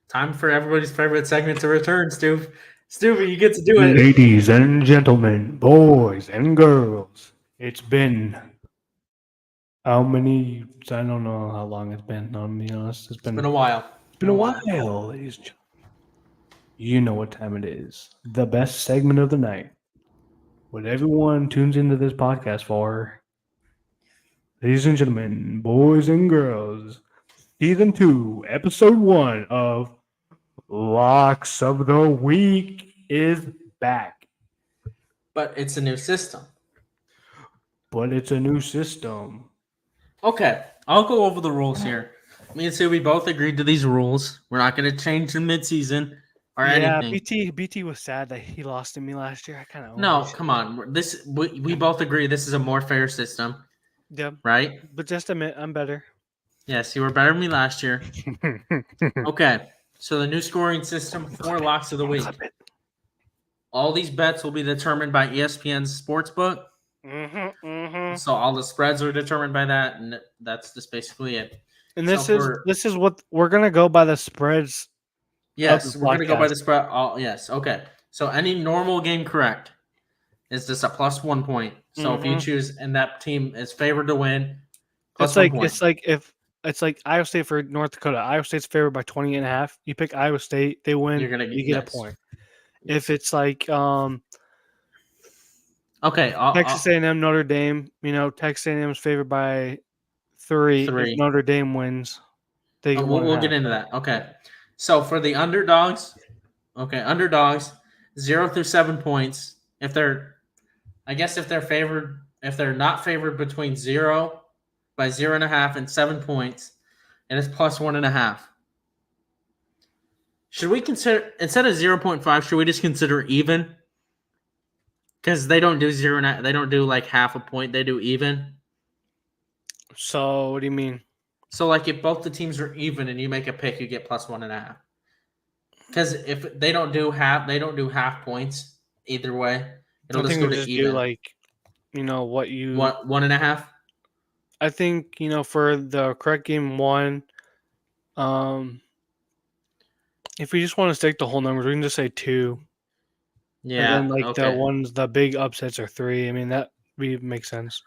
time for everybody's favorite segment to return, Stu. Stu, you get to do it. Ladies and gentlemen, boys and girls, it's been how many? I don't know how long it's been. I'll be honest. It's Been a while. It's been a while, ladies and gentlemen. You know what time it is. The best segment of the night. What everyone tunes into this podcast for. Ladies and gentlemen, boys and girls, Season 2, Episode 1 of Locks of the Week is back. But it's a new system. But it's a new system. Okay, I'll go over the rules here. Me and Stu, we both agreed to these rules. We're not going to change them mid-season or anything. BT was sad that he lost to me last year. I kind of No, come on. We both agree this is a more fair system, Yeah, right? but just admit I'm better. Yes, you were better than me last year. Okay, so the new scoring system for locks of the week. All these bets will be determined by ESPN's sportsbook. So all the spreads are determined by that, and that's just basically it. And this is what we're gonna go by the spreads. Yes, we're gonna go by the spread. Yes, okay. So any normal game correct is just a plus 1 point. So if you choose and that team is favored to win, plus 1 point. It's like Iowa State for North Dakota. Iowa State's favored by 20.5. You pick Iowa State, they win. You get a point. If it's like Texas A&M, Notre Dame, Texas A&M is favored by 3. If Notre Dame wins, they get we'll get into that. Okay. So for the underdogs, 0 through 7 points. If they're favored, if they're not favored between 0 by 0.5 and 7 points, and it's plus 1.5. Should we consider instead of 0.5? Should we just consider even? Because they don't do 0. They don't do like half a point. They do even. So what do you mean? So like if both the teams are even and you make a pick, you get plus 1.5. Because if they don't do half points either way. It'll just go to even. Do like, what you 1.5. I think for the correct game 1, if we just want to stick to whole numbers, we can just say 2. Yeah. And then the big upsets are 3. I mean that makes sense.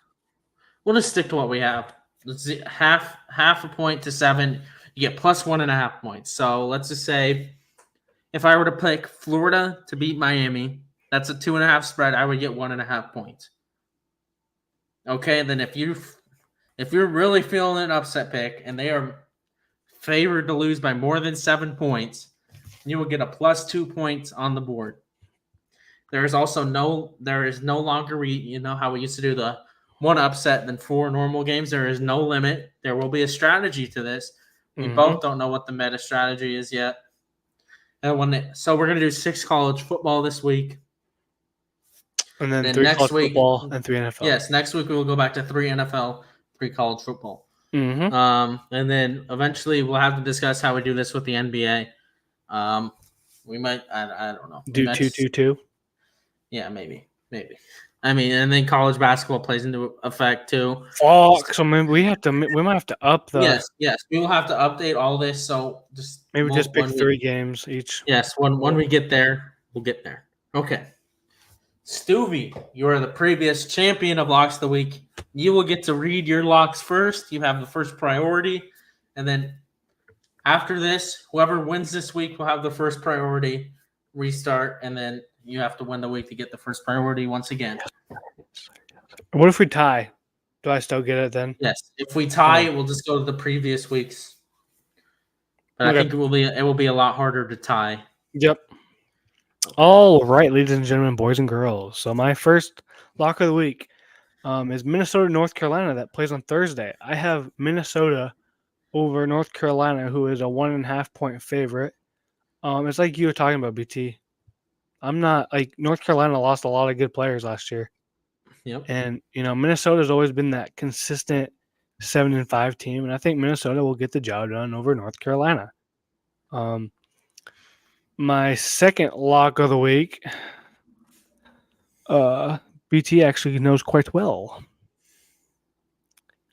We'll just stick to what we have. Let's see, half a point to 7, you get plus 1.5 points. So let's just say if I were to pick Florida to beat Miami, that's a 2.5 spread. I would get 1.5 points. Okay, then if you're really feeling an upset pick and they are favored to lose by more than 7 points, you will get a plus 2 points on the board. There is no longer how we used to do the 1 upset than 4 normal games. There is no limit. There will be a strategy to this. We both don't know what the meta strategy is yet. So we're going to do 6 college football this week. And then 3 college football and 3 NFL. Yes, next week we will go back to 3 NFL, 3 college football. Mm-hmm. And then eventually we'll have to discuss how we do this with the NBA. We might, I don't know. Do 2-2-2? Yeah, maybe. I mean, and then college basketball plays into effect too. Fuck. So maybe we might have to up the Yes, we will have to update all this. So just maybe just pick when we 3 games each. when we get there, we'll get there. Okay, Stuvie, you are the previous champion of locks of the week. You will get to read your locks first. You have the first priority, and then after this, whoever wins this week will have the first priority. Restart, and then you have to win the week to get the first priority once again. What if we tie? Do I still get it then? Yes, if we tie, Okay. we'll just go to the previous weeks. But I Okay. think it will be a lot harder to tie. Yep. All right, ladies and gentlemen, boys and girls. So my first lock of the week is Minnesota, North Carolina. That plays on Thursday. I have Minnesota over North Carolina, who is a 1.5 point favorite. It's like you were talking about, BT. I'm not like North Carolina lost a lot of good players last year, Yep. and Minnesota's always been that consistent 7-5 team, and I think Minnesota will get the job done over North Carolina. My second lock of the week, BT actually knows quite well.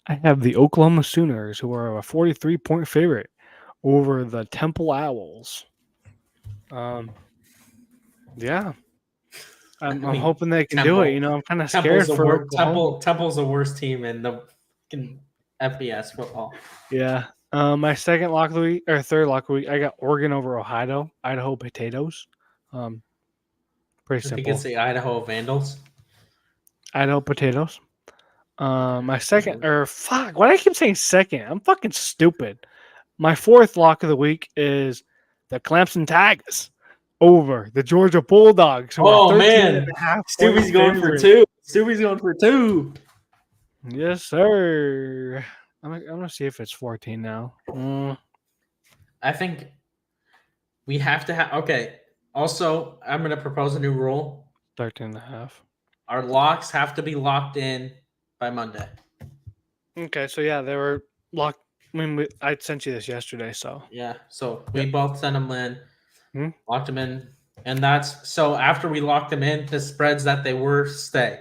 I have the Oklahoma Sooners, who are a 43-point favorite over the Temple Owls. Yeah. I'm hoping they can do it. I'm kind of scared for Oklahoma. Temple's the worst team in the FBS football. Yeah. My second lock of the week, or third lock of the week, I got Oregon over Idaho Potatoes. Pretty simple. I think it's the Idaho Vandals. Idaho Potatoes. My second, why do I keep saying second? I'm fucking stupid. My fourth lock of the week is the Clemson Tigers over the Georgia Bulldogs. Oh, man. Stubby's going for two. Stubby's going for two. Yes, sir. I'm going to see if it's 14 now. I think we have to have – okay. Also, I'm going to propose a new rule. 13.5. Our locks have to be locked in by Monday. Okay, so yeah, they were locked. I mean, I sent you this yesterday, so. Yeah, so we both sent them in, locked them in. And that's – so after we locked them in, the spreads that they were stay.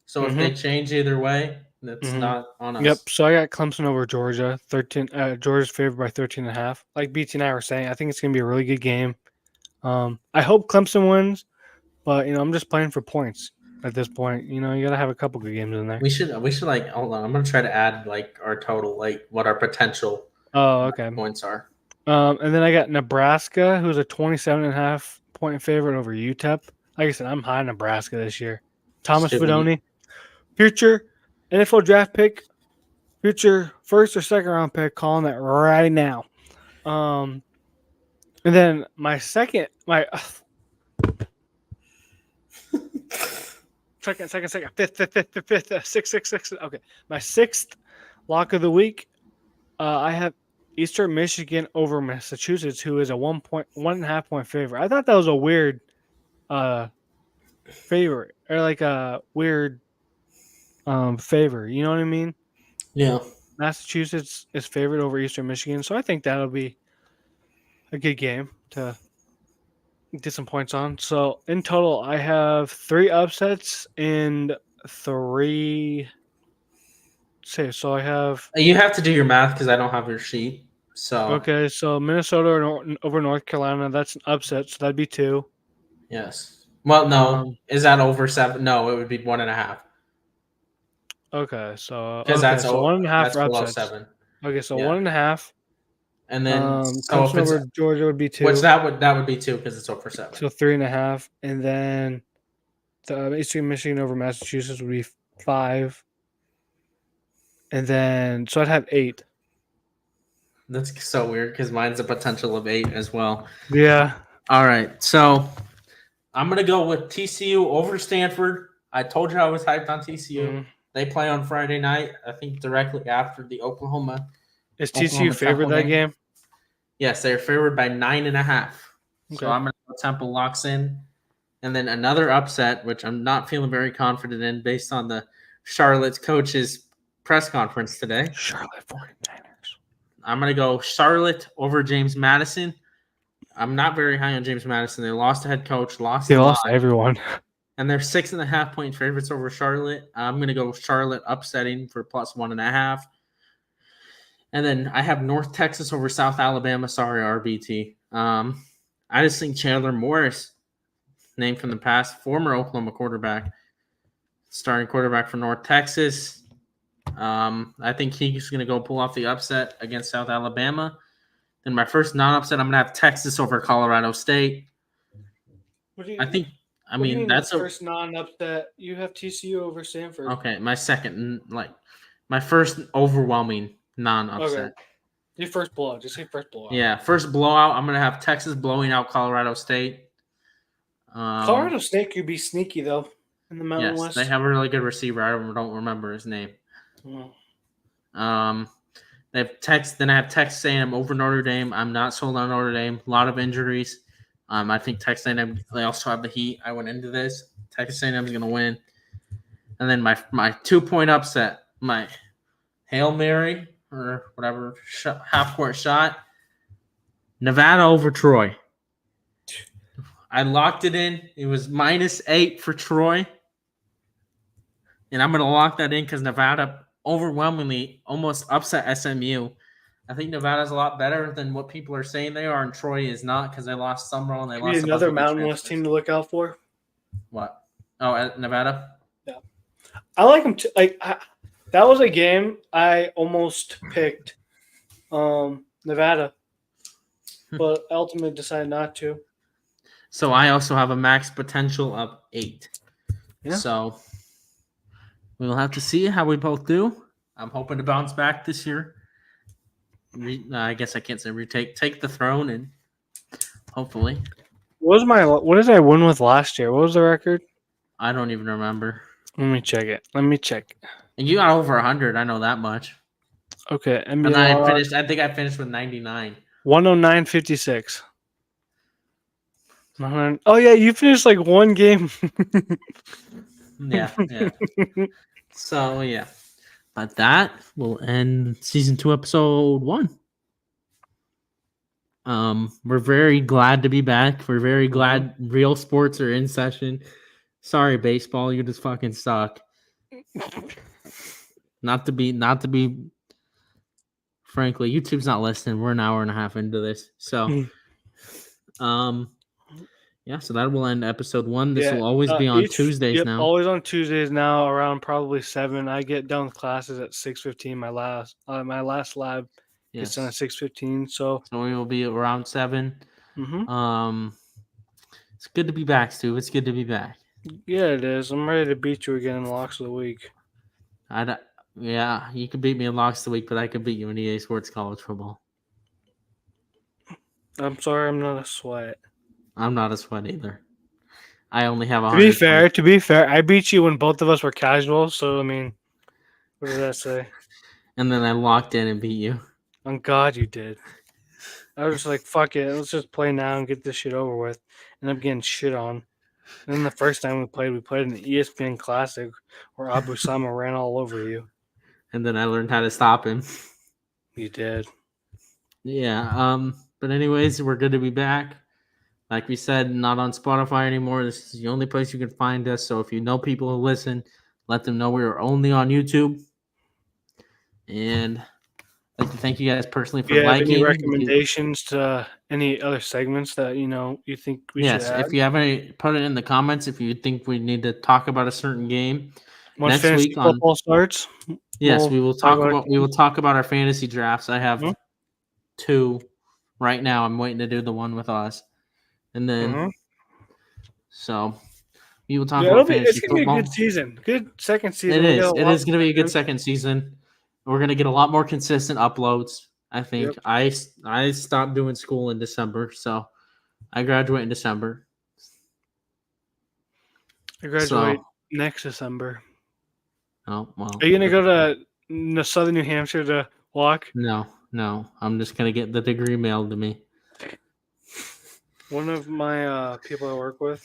So if they change either way – that's not on us. Yep. So I got Clemson over Georgia. Georgia's favored by 13.5. Like BT and I were saying, I think it's going to be a really good game. I hope Clemson wins, but I'm just playing for points at this point. You got to have a couple good games in there. We should like hold on. I'm going to try to add like our total, like what our potential points are. And then I got Nebraska, who's a 27.5 point favorite over UTEP. Like I said, I'm high on Nebraska this year. Thomas Fidone, future NFL draft pick, future first or second round pick, calling that right now. And then my fifth. Okay, my sixth lock of the week. I have Eastern Michigan over Massachusetts, who is a 1.5 point favorite. I thought that was a weird favorite, or like a weird favor. You know what I mean? Yeah. Massachusetts is favored over Eastern Michigan, so I think that'll be a good game to get some points on. So in total, I have 3 upsets and 3. So I have. You have to do your math because I don't have your sheet. So okay, so Minnesota over North Carolina, that's an upset, so that'd be 2. Yes. Well, no, is that over 7? No, it would be 1.5. Okay, so because that's 1.5 that's for below upsets. 7. Okay, so 1.5. And then so if it's over Georgia would be 2. Which that would be 2 because it's over 7. So 3.5, and then the Eastern Michigan over Massachusetts would be 5. And then so I'd have 8. That's so weird because mine's a potential of 8 as well. Yeah. All right, so I'm gonna go with TCU over Stanford. I told you I was hyped on TCU. They play on Friday night, I think directly after the Oklahoma. Is TCU favored that game? Yes, they're favored by 9.5. Okay. So I'm going to go Temple locks in. And then another upset, which I'm not feeling very confident in based on the Charlotte coach's press conference today. Charlotte 49ers. I'm going to go Charlotte over James Madison. I'm not very high on James Madison. They lost a head coach, They lost everyone. and they're 6.5-point favorites over Charlotte. I'm gonna go Charlotte upsetting for +1.5. And then I have North Texas over South Alabama. Sorry, RBT. I just think Chandler Morris, named from the past, former Oklahoma quarterback, starting quarterback for North Texas. I think he's going to go pull off the upset against South Alabama. Then my first non-upset, I'm going to have Texas over Colorado State. What do you, I think, what do you mean that's your first non-upset? You have TCU over Stanford. okay. My second, my first overwhelming non-upset. Okay. Your first blowout. Just say first blowout. Yeah, first blowout. I'm going to have Texas blowing out Colorado State. Colorado State could be sneaky though in the Mountain Yes, West. they have a really good receiver. I don't remember his name. They have Then I have Texas A&M over Notre Dame. I'm not sold on Notre Dame. A lot of injuries. I think Texas A&M. They also have the heat. I went into this. Texas A&M is going to win. And then my 2-point upset, my Hail Mary or whatever half-court shot, Nevada over Troy. I locked it in. It was -8 for Troy. And I'm going to lock that in because Nevada overwhelmingly almost upset SMU. I think Nevada's a lot better than what people are saying they are, and Troy is not because they lost Summerall and they lost another Mountain West team to look out for. What? Oh, Nevada? Yeah. I like them too. That was a game I almost picked Nevada, but ultimately decided not to. So I also have a max potential of 8. Yeah. So we'll have to see how we both do. I'm hoping to bounce back this year. I guess I can't say take the throne and hopefully. What did I win with last year? What was the record? I don't even remember. Let me check. And you got over 100. I know that much. Okay, NBA. And I think I finished with 99. 109.56. Oh yeah, you finished like one game. Yeah. So yeah, but that will end season 2, episode 1. We're very glad to be back. We're very glad real sports are in session. Sorry, baseball, you just fucking suck. Not to be. Frankly, YouTube's not listening. We're an hour and a half into this, so yeah, so that will end episode 1. This will always be on Tuesdays now. Always on Tuesdays now, around probably 7. I get done with classes at 6:15. My last lab gets done at 6:15. So we will be around 7. Mm-hmm. It's good to be back, Stu. It's good to be back. Yeah, it is. I'm ready to beat you again in locks of the week. Yeah, you can beat me in locks of the week, but I could beat you in EA Sports College Football. I'm sorry, I'm not a sweat. I'm not a sweat either. I only have 100. To be fair, I beat you when both of us were casual. So I mean, what does that say? And then I locked in and beat you. On God, you did. I was just like, fuck it, let's just play now and get this shit over with. And I'm getting shit on. And then the first time we played in the ESPN Classic where Abu Sama ran all over you. And then I learned how to stop him. You did. Yeah. But anyways, we're good to be back. Like we said, not on Spotify anymore. This is the only place you can find us. So if you know people who listen, let them know we are only on YouTube. And I'd like to thank you guys personally for liking. Any recommendations to any other segments that you think we should add? Yes, if you have any, put it in the comments. If you think we need to talk about a certain game once next week football starts. Yes, we will talk about our fantasy drafts. I have 2 right now. I'm waiting to do the one with us, and then so we will talk about fantasy football. It's gonna be a good season. Good second season. It is. It is going to be a good second season. We're going to get a lot more consistent uploads. I think. Yep. I stopped doing school in December, so I graduate in December. I graduate next December. Oh, well. Are you going to go to Southern New Hampshire to walk? No. I'm just going to get the degree mailed to me. One of my people I work with,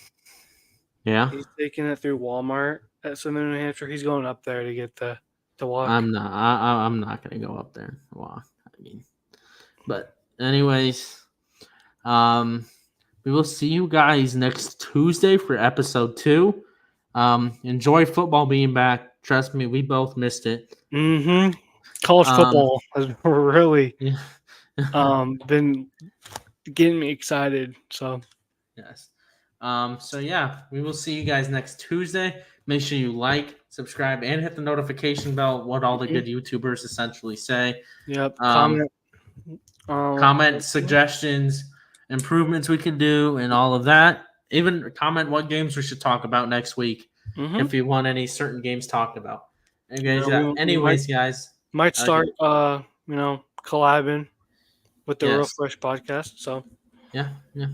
he's taking it through Walmart at Southern New Hampshire. He's going up there to get to walk. I'm not going to go up there and walk. But anyways, we will see you guys next Tuesday for episode 2. Enjoy football being back. Trust me, we both missed it. Mm-hmm. College Um, football has really yeah. been getting me excited. So Yes. So yeah, we will see you guys next Tuesday. Make sure you like, subscribe, and hit the notification bell. What all the mhm. good YouTubers essentially say. Yep. Um, Comment. comment suggestions, improvements we can do, and all of that. Even comment what games we should talk about next week Mm-hmm. if you want any certain games talked about. Yeah, Anyways, we anyways, guys, might have a good, start collabing with the Real yes, Fresh podcast. So yeah. we'll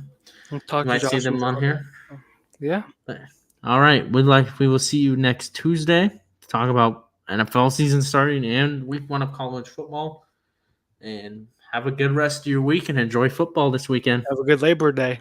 You talk to might see Josh them on about here. that. Yeah. But, all right, we will see you next Tuesday to talk about NFL season starting and week 1 of college football. And have a good rest of your week and enjoy football this weekend. Have a good Labor Day.